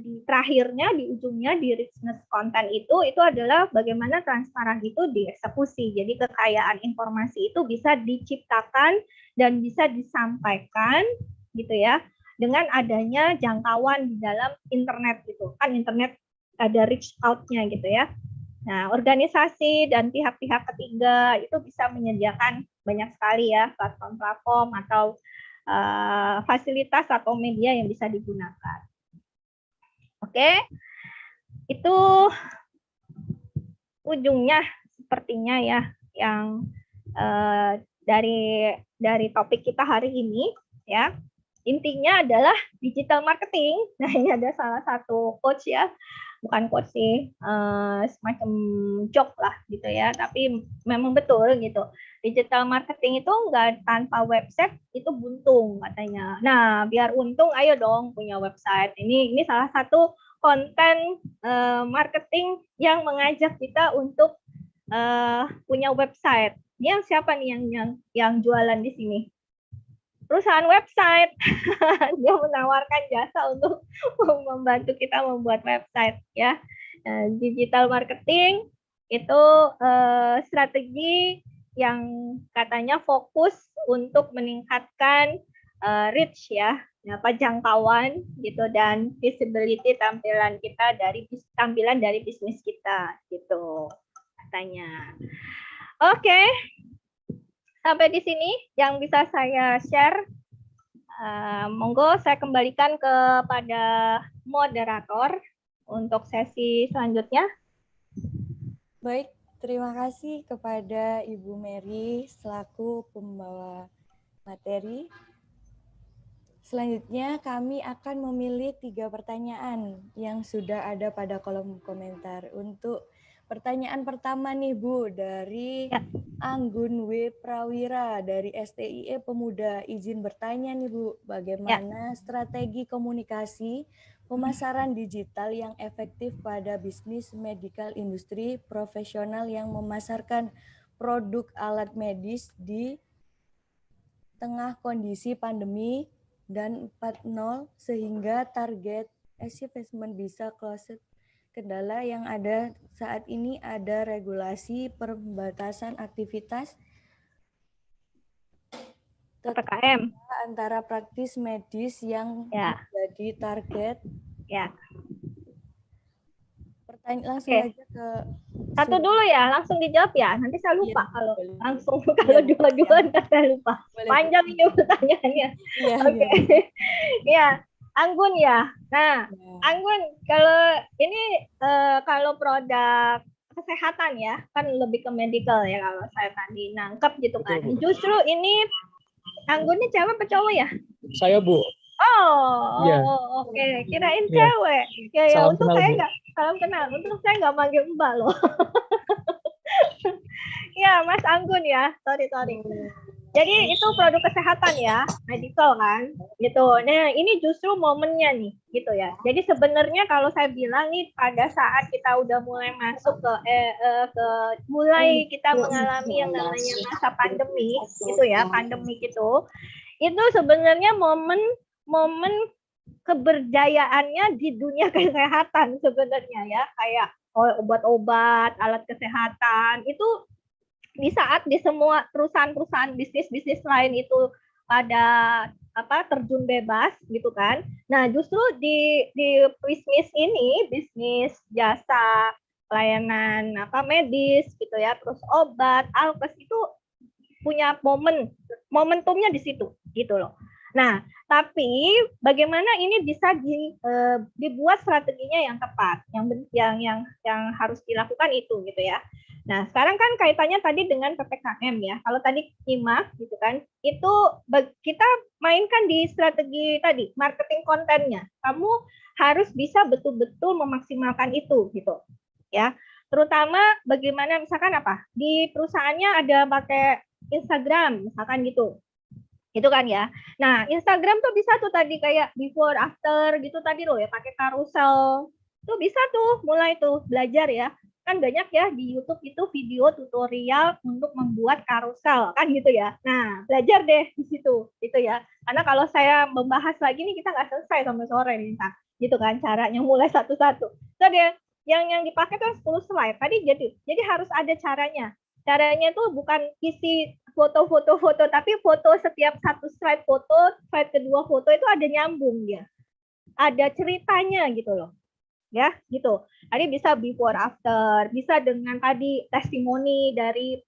di terakhirnya, di ujungnya di richness content itu adalah bagaimana transparan itu dieksekusi. Jadi kekayaan informasi itu bisa diciptakan dan bisa disampaikan gitu ya, dengan adanya jangkauan di dalam internet gitu. Kan internet ada reach out-nya gitu ya. Nah, organisasi dan pihak-pihak ketiga itu bisa menyediakan banyak sekali ya platform-platform atau fasilitas atau media yang bisa digunakan. Oke, itu ujungnya sepertinya ya yang dari topik kita hari ini ya. Intinya adalah digital marketing. Nah, ini ada salah satu coach ya, bukan coach sih, semacam joke lah gitu ya, tapi memang betul gitu. Digital marketing itu nggak tanpa website itu buntung katanya. Nah, biar untung ayo dong punya website. Ini salah satu konten marketing yang mengajak kita untuk punya website. Ini yang siapa nih yang jualan di sini? Perusahaan website. Dia menawarkan jasa untuk membantu kita membuat website ya. Digital marketing itu strategi yang katanya fokus untuk meningkatkan reach ya, jangkauan gitu, dan visibility tampilan kita dari bisnis kita gitu katanya. Oke. Sampai di sini yang bisa saya share. Monggo saya kembalikan kepada moderator untuk sesi selanjutnya. Baik, terima kasih kepada Ibu Mary selaku pembawa materi. Selanjutnya kami akan memilih 3 pertanyaan yang sudah ada pada kolom komentar. Untuk pertanyaan pertama nih Bu, dari Anggun W. Prawira dari STIE Pemuda. Izin bertanya nih Bu, bagaimana strategi komunikasi pemasaran digital yang efektif pada bisnis medical industri profesional yang memasarkan produk alat medis di tengah kondisi pandemi dan 4.0 sehingga target achievement bisa closed. Kendala yang ada saat ini ada regulasi pembatasan aktivitas PPKM antara praktis medis yang menjadi target. Ya. Pertanyaan langsung aja ke satu dulu ya, langsung dijawab ya. Nanti saya lupa kalau langsung kalau dua-dua nanti saya lupa. Panjang ini pertanyaannya. Oke. Ya. Anggun ya. Nah, Anggun, kalau ini kalau produk kesehatan ya, kan lebih ke medical ya kalau saya tadi nangkep gitu kan. Justru ini Anggunnya cewek apa cowok ya? Saya, Bu. Oke. Kirain cewek. Ya, untuk saya nggak salam kenal. Untuk saya nggak manggil Mbak loh. Ya, Mas Anggun ya. Sorry. Jadi itu produk kesehatan ya, medical kan, gitu. Nah ini justru momennya nih, gitu ya. Jadi sebenarnya kalau saya bilang nih pada saat kita udah mulai masuk mulai kita mengalami yang namanya masa pandemi, gitu ya, pandemi itu sebenarnya momen keberjayaannya di dunia kesehatan sebenarnya ya, kayak obat-obat, alat kesehatan itu di saat di semua perusahaan-perusahaan bisnis lain itu pada terjun bebas gitu kan. Nah, justru di bisnis ini, bisnis jasa pelayanan medis gitu ya, terus obat, alkes itu punya momentumnya di situ gitu loh. Nah, tapi bagaimana ini bisa dibuat strateginya yang tepat, yang harus dilakukan itu gitu ya. Nah, sekarang kan kaitannya tadi dengan PPKM ya. Kalau tadi nyimak gitu kan, itu kita mainkan di strategi tadi, marketing kontennya. Kamu harus bisa betul-betul memaksimalkan itu gitu. Ya. Terutama bagaimana misalkan di perusahaannya ada pakai Instagram misalkan gitu. Itu kan ya. Nah, Instagram tuh bisa tuh tadi kayak before after gitu tadi loh ya, pakai carousel. Tuh bisa tuh mulai tuh belajar ya. Kan banyak ya di YouTube itu video tutorial untuk membuat carousel kan gitu ya. Nah, belajar deh di situ gitu ya. Karena kalau saya membahas lagi nih kita nggak selesai sampai sore nih, gitu kan caranya mulai satu-satu. Tadi yang dipakai tuh 10 slide. Tadi jadi harus ada caranya. Caranya tuh bukan isi foto-foto, tapi foto setiap satu slide kedua foto itu ada nyambung dia. Ada ceritanya gitu loh. Ya, gitu. Tadi bisa before after, bisa dengan tadi testimoni dari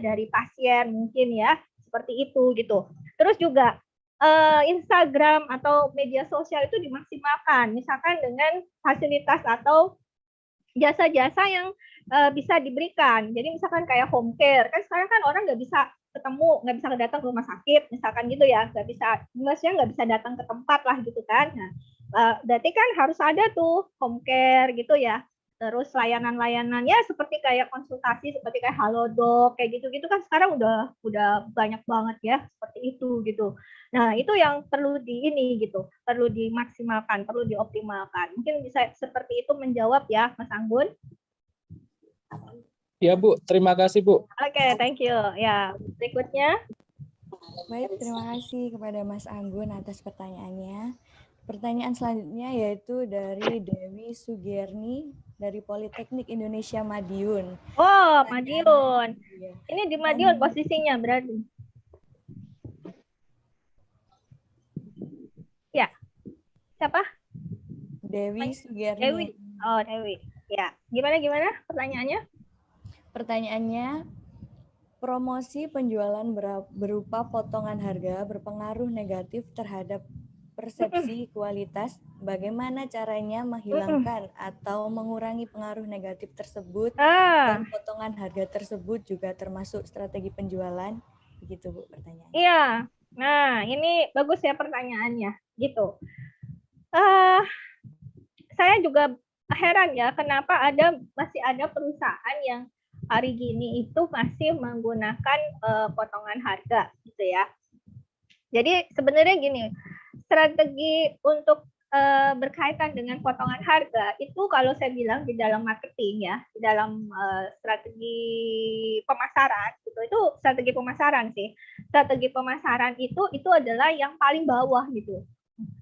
dari pasien mungkin ya, seperti itu gitu. Terus juga Instagram atau media sosial itu dimaksimalkan, misalkan dengan fasilitas atau jasa-jasa yang bisa diberikan. Jadi misalkan kayak home care, kan sekarang kan orang nggak bisa ketemu, nggak bisa datang ke rumah sakit, misalkan gitu ya, maksudnya nggak bisa datang ke tempat lah gitu kan. Nah, berarti kan harus ada tuh home care gitu ya. Terus layanan-layanan ya seperti kayak konsultasi, seperti kayak Halodoc, kayak gitu-gitu kan sekarang udah banyak banget ya seperti itu gitu. Nah, itu yang perlu perlu dimaksimalkan, perlu dioptimalkan. Mungkin bisa seperti itu menjawab ya, Mas Anggun. Ya, Bu. Terima kasih, Bu. Oke, thank you. Ya, berikutnya. Baik, terima kasih kepada Mas Anggun atas pertanyaannya. Pertanyaan selanjutnya yaitu dari Dewi Sugierni dari Politeknik Indonesia Madiun. Oh, Madiun. Ini di Madiun posisinya berarti. Ya. Siapa? Dewi Sugierni. Dewi. Oh, Dewi. Ya. Gimana pertanyaannya? Pertanyaannya, promosi penjualan berupa potongan harga berpengaruh negatif terhadap persepsi kualitas. Bagaimana caranya menghilangkan atau mengurangi pengaruh negatif tersebut? Dan potongan harga tersebut juga termasuk strategi penjualan? Begitu, Bu, pertanyaannya. Iya. Nah, ini bagus ya pertanyaannya. Gitu. Saya juga heran ya, kenapa masih ada perusahaan yang hari gini itu masih menggunakan potongan harga gitu ya. Jadi sebenarnya gini, strategi untuk berkaitan dengan potongan harga itu kalau saya bilang di dalam marketing ya, di dalam strategi pemasaran itu strategi pemasaran sih. Strategi pemasaran itu adalah yang paling bawah gitu,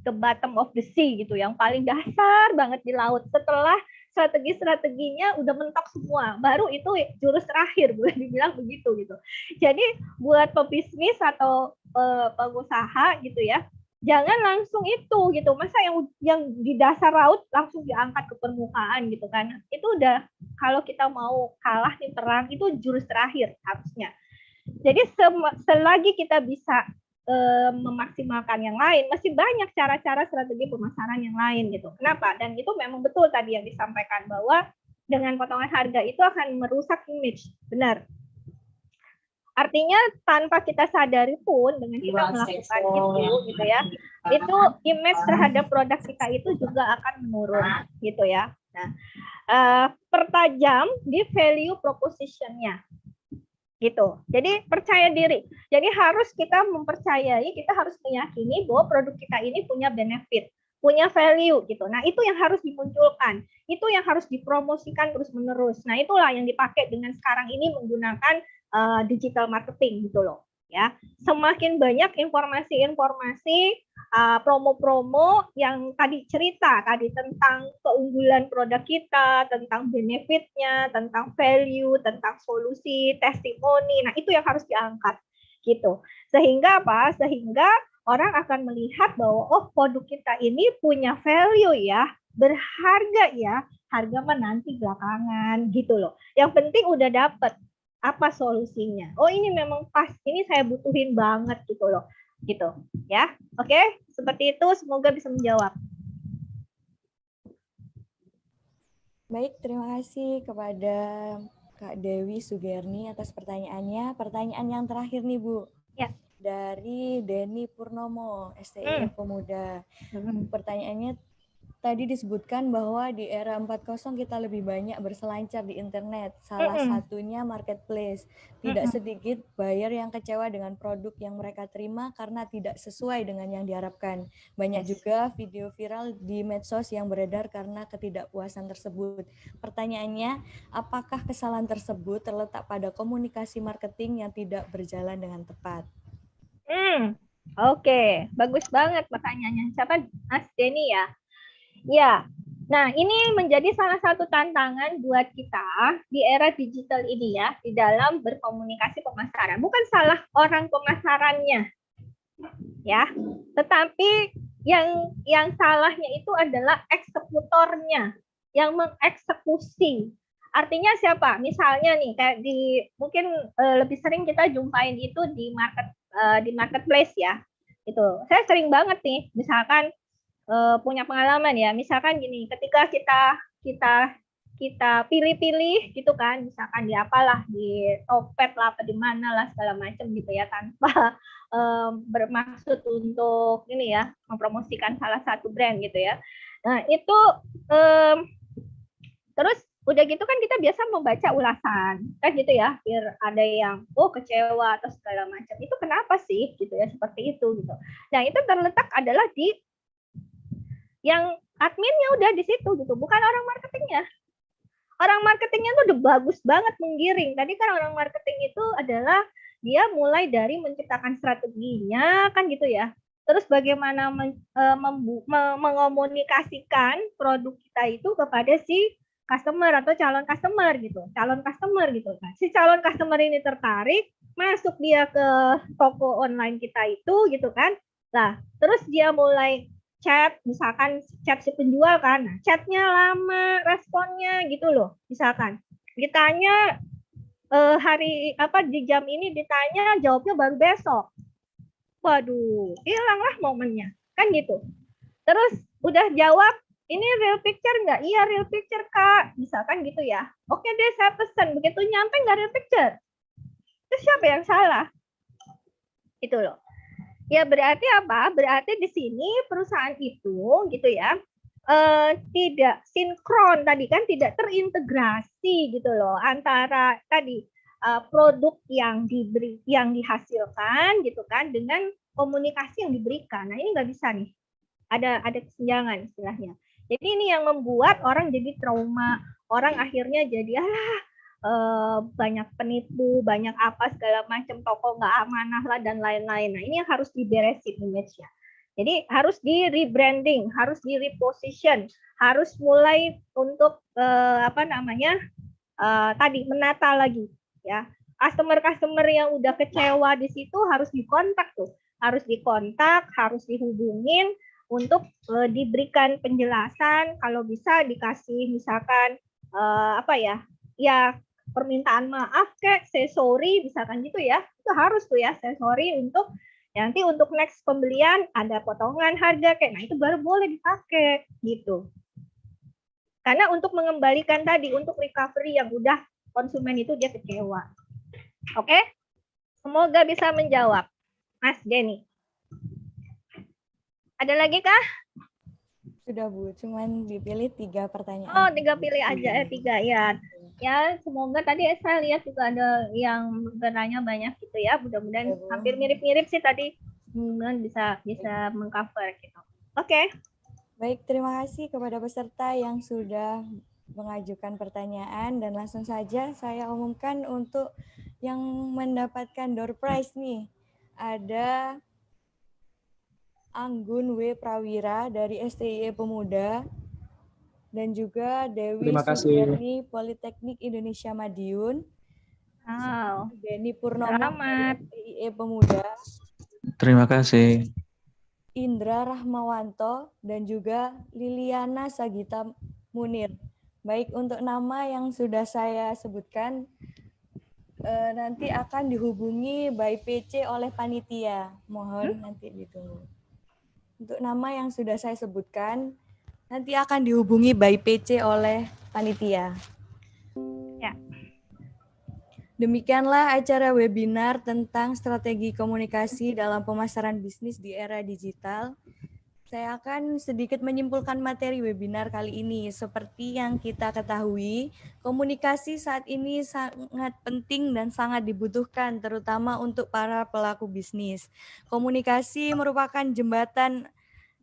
the bottom of the sea gitu, yang paling dasar banget di laut. Setelah strategi-strateginya udah mentok semua, baru itu jurus terakhir, boleh dibilang begitu gitu. Jadi buat pebisnis atau pengusaha gitu ya, jangan langsung itu gitu. Masa yang di dasar laut langsung diangkat ke permukaan gitu kan? Itu udah, kalau kita mau kalah nih perang, itu jurus terakhir harusnya. Jadi selagi kita bisa memaksimalkan yang lain, masih banyak cara-cara strategi pemasaran yang lain gitu. Kenapa? Dan itu memang betul tadi yang disampaikan bahwa dengan potongan harga itu akan merusak image. Benar. Artinya tanpa kita sadari pun dengan kita melakukan itu gitu ya, itu image terhadap produk kita itu juga akan menurun gitu ya. Nah, pertajam di value proposition-nya gitu. Jadi percaya diri. Jadi harus kita mempercayai, kita harus meyakini bahwa produk kita ini punya benefit, punya value gitu. Nah, itu yang harus dimunculkan. Itu yang harus dipromosikan terus-menerus. Nah, itulah yang dipakai dengan sekarang ini menggunakan digital marketing gitu loh. Ya, semakin banyak informasi-informasi, promo-promo yang tadi cerita tadi tentang keunggulan produk kita, tentang benefitnya, tentang value, tentang solusi, testimoni. Nah, itu yang harus diangkat gitu. Sehingga apa? Sehingga orang akan melihat bahwa oh, produk kita ini punya value ya, berharga ya, harga mah nanti belakangan gitu loh. Yang penting udah dapet apa solusinya. Oh, ini memang pas, ini saya butuhin banget gitu loh. Gitu ya. Oke, seperti itu, semoga bisa menjawab. Baik, terima kasih kepada Kak Dewi Sugerni atas pertanyaannya. Pertanyaan yang terakhir nih, Bu. Ya. Dari Denny Purnomo, STIF Pemuda. Pertanyaannya tadi disebutkan bahwa di era 4.0 kita lebih banyak berselancar di internet. Salah satunya marketplace. Tidak sedikit buyer yang kecewa dengan produk yang mereka terima karena tidak sesuai dengan yang diharapkan. Banyak juga video viral di medsos yang beredar karena ketidakpuasan tersebut. Pertanyaannya, apakah kesalahan tersebut terletak pada komunikasi marketing yang tidak berjalan dengan tepat? Oke, bagus banget pertanyaannya. Siapa? Mas Denny ya? Ya, nah ini menjadi salah satu tantangan buat kita di era digital ini ya, di dalam berkomunikasi pemasaran. Bukan salah orang pemasarannya, ya, tetapi yang salahnya itu adalah eksekutornya, yang mengeksekusi. Artinya siapa? Misalnya nih, kayak mungkin lebih sering kita jumpain itu di marketplace ya. Itu saya sering banget nih, misalkan punya pengalaman ya, misalkan gini, ketika kita pilih-pilih gitu kan, misalkan di apalah, di Topet lah, apa di mana lah segala macam gitu ya, tanpa bermaksud untuk ini ya, mempromosikan salah satu brand gitu ya. Nah itu terus udah gitu kan kita biasa membaca ulasan kan gitu ya, biar ada yang kecewa atau segala macam, itu kenapa sih gitu ya, seperti itu gitu. Nah itu terletak adalah di yang adminnya udah di situ gitu, bukan orang marketingnya. Orang marketingnya tuh udah bagus banget menggiring. Tadi kan orang marketing itu adalah dia mulai dari menciptakan strateginya kan gitu ya. Terus bagaimana mengomunikasikan produk kita itu kepada si customer atau calon customer gitu. Calon customer gitu kan. Si calon customer ini tertarik, masuk dia ke toko online kita itu gitu kan. Nah, terus dia mulai chat, misalkan chat si penjual kan, nah, chatnya lama, responnya gitu loh, misalkan ditanya hari apa di jam ini ditanya, jawabnya baru besok, waduh, hilanglah momennya, kan gitu. Terus udah jawab, ini real picture nggak? Iya real picture kak, misalkan gitu ya. Oke deh saya pesen, begitu nyampe nggak real picture, itu siapa yang salah? Itu loh. Ya berarti apa? Berarti di sini perusahaan itu gitu ya, tidak sinkron tadi kan, tidak terintegrasi gitu loh antara tadi produk yang dihasilkan gitu kan dengan komunikasi yang diberikan. Nah ini nggak bisa nih, ada kesenjangan istilahnya. Jadi ini yang membuat orang jadi trauma, orang akhirnya jadi banyak penipu, banyak apa segala macam, toko nggak amanah lah dan lain-lain. Nah ini yang harus diberesin image-nya. Jadi harus di rebranding, harus di reposition, harus mulai untuk tadi menata lagi ya. Customer yang udah kecewa di situ harus dikontak tuh, harus dikontak, harus dihubungin untuk diberikan penjelasan, kalau bisa dikasih misalkan permintaan maaf kayak say sorry misalkan gitu ya, itu harus tuh ya, say sorry untuk nanti untuk next pembelian ada potongan harga kayak, nah itu baru boleh dipakai gitu. Karena untuk mengembalikan tadi, untuk recovery yang udah konsumen itu dia kecewa. Oke? Semoga bisa menjawab, Mas Denny. Ada lagi kah? Sudah Bu, cuman dipilih 3 pertanyaan. Oh 3 pilih aja, 3 ya. Ya semoga tadi saya lihat juga ada yang bertanya banyak gitu ya, mudah-mudahan hampir mirip-mirip sih tadi, bisa mengcover gitu. Oke. Baik, terima kasih kepada peserta yang sudah mengajukan pertanyaan, dan langsung saja saya umumkan untuk yang mendapatkan door prize nih. ada Anggun W. Prawira dari STIE Pemuda, dan juga Dewi Terima kasih. Sugiarni Politeknik Indonesia Madiun, Wow. Denny Purnomo Selamat. dari STIE Pemuda, Terima kasih. Indra Rahmawanto, dan juga Liliana Sagita Munir. Baik, untuk nama yang sudah saya sebutkan nanti akan dihubungi by PC oleh panitia. Mohon nanti ditunggu. Untuk nama yang sudah saya sebutkan nanti akan dihubungi by PC oleh panitia. Ya. Demikianlah acara webinar tentang strategi komunikasi dalam pemasaran bisnis di era digital. Saya akan sedikit menyimpulkan materi webinar kali ini. Seperti yang kita ketahui, komunikasi saat ini sangat penting dan sangat dibutuhkan, terutama untuk para pelaku bisnis. Komunikasi merupakan jembatan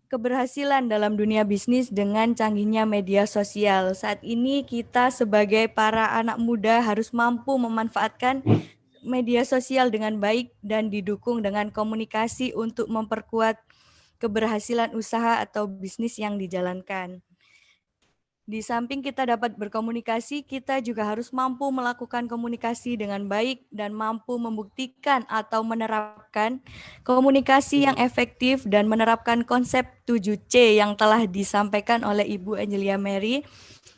keberhasilan dalam dunia bisnis dengan canggihnya media sosial. Saat ini kita sebagai para anak muda harus mampu memanfaatkan media sosial dengan baik dan didukung dengan komunikasi untuk memperkuat keberhasilan usaha atau bisnis yang dijalankan. Di samping kita dapat berkomunikasi, kita juga harus mampu melakukan komunikasi dengan baik dan mampu membuktikan atau menerapkan komunikasi yang efektif dan menerapkan konsep 7C yang telah disampaikan oleh Ibu Angelia Mary,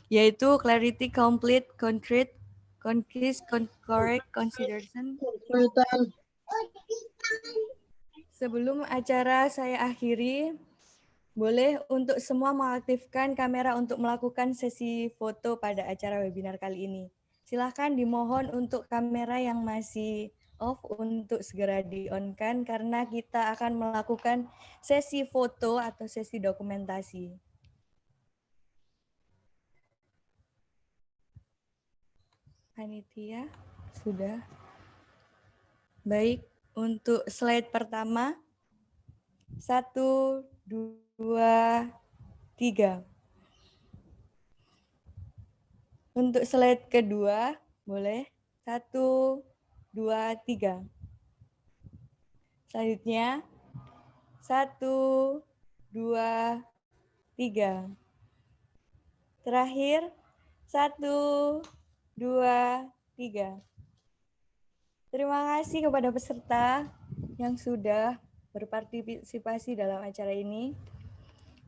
yaitu clarity, complete, concrete, concise, correct, consideration. Sebelum acara saya akhiri, boleh untuk semua mengaktifkan kamera untuk melakukan sesi foto pada acara webinar kali ini. Silakan dimohon untuk kamera yang masih off untuk segera di-on-kan karena kita akan melakukan sesi foto atau sesi dokumentasi. Panitia, sudah. Baik, untuk slide pertama, 1, 2, 3. Untuk slide kedua, boleh 1, 2, 3. Selanjutnya, 1, 2, 3. Terakhir, 1, 2, 3. Terima kasih kepada peserta yang sudah berpartisipasi dalam acara ini.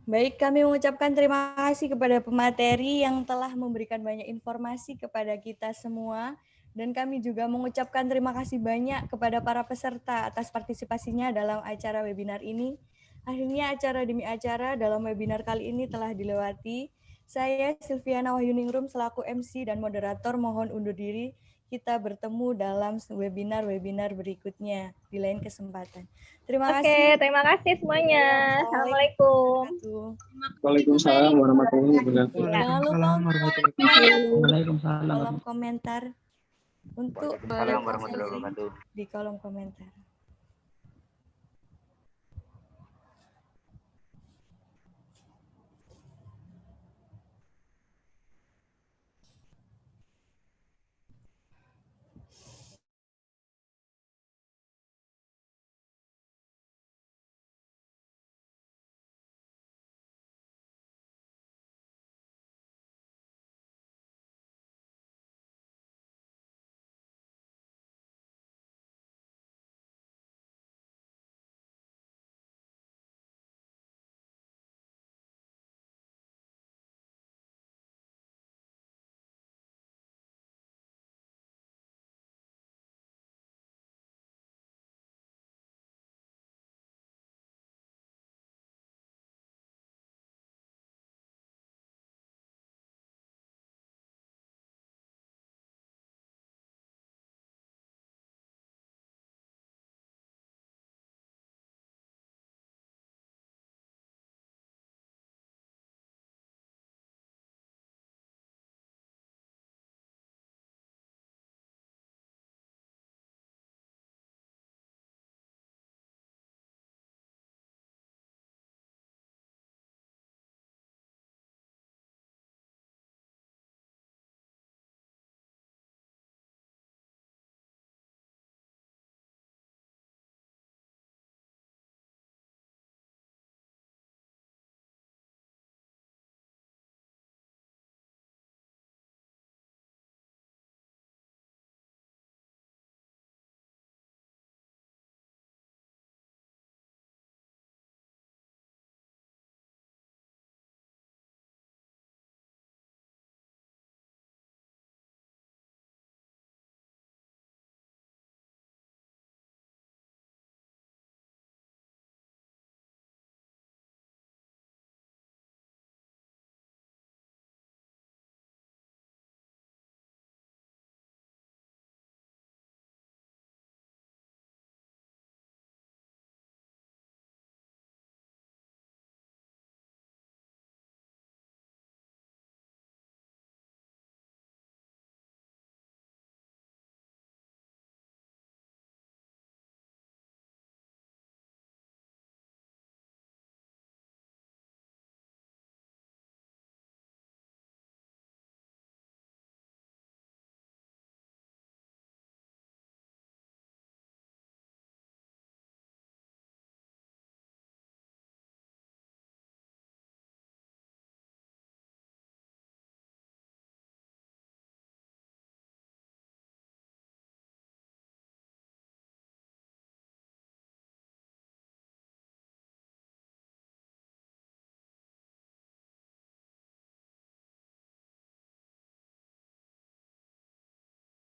Baik, kami mengucapkan terima kasih kepada pemateri yang telah memberikan banyak informasi kepada kita semua. Dan kami juga mengucapkan terima kasih banyak kepada para peserta atas partisipasinya dalam acara webinar ini. Akhirnya acara demi acara dalam webinar kali ini telah dilewati. Saya Silviana Wahyuningrum selaku MC dan moderator mohon undur diri. Kita bertemu dalam webinar-webinar berikutnya di lain kesempatan. Terima kasih. Oke, terima kasih semuanya. Assalamualaikum. Waalaikumsalam warahmatullahi wabarakatuh. Jangan lupa Waalaikumsalam. kolom komentar untuk Waalaikumsalam warahmatullahi wabarakatuh. di kolom komentar.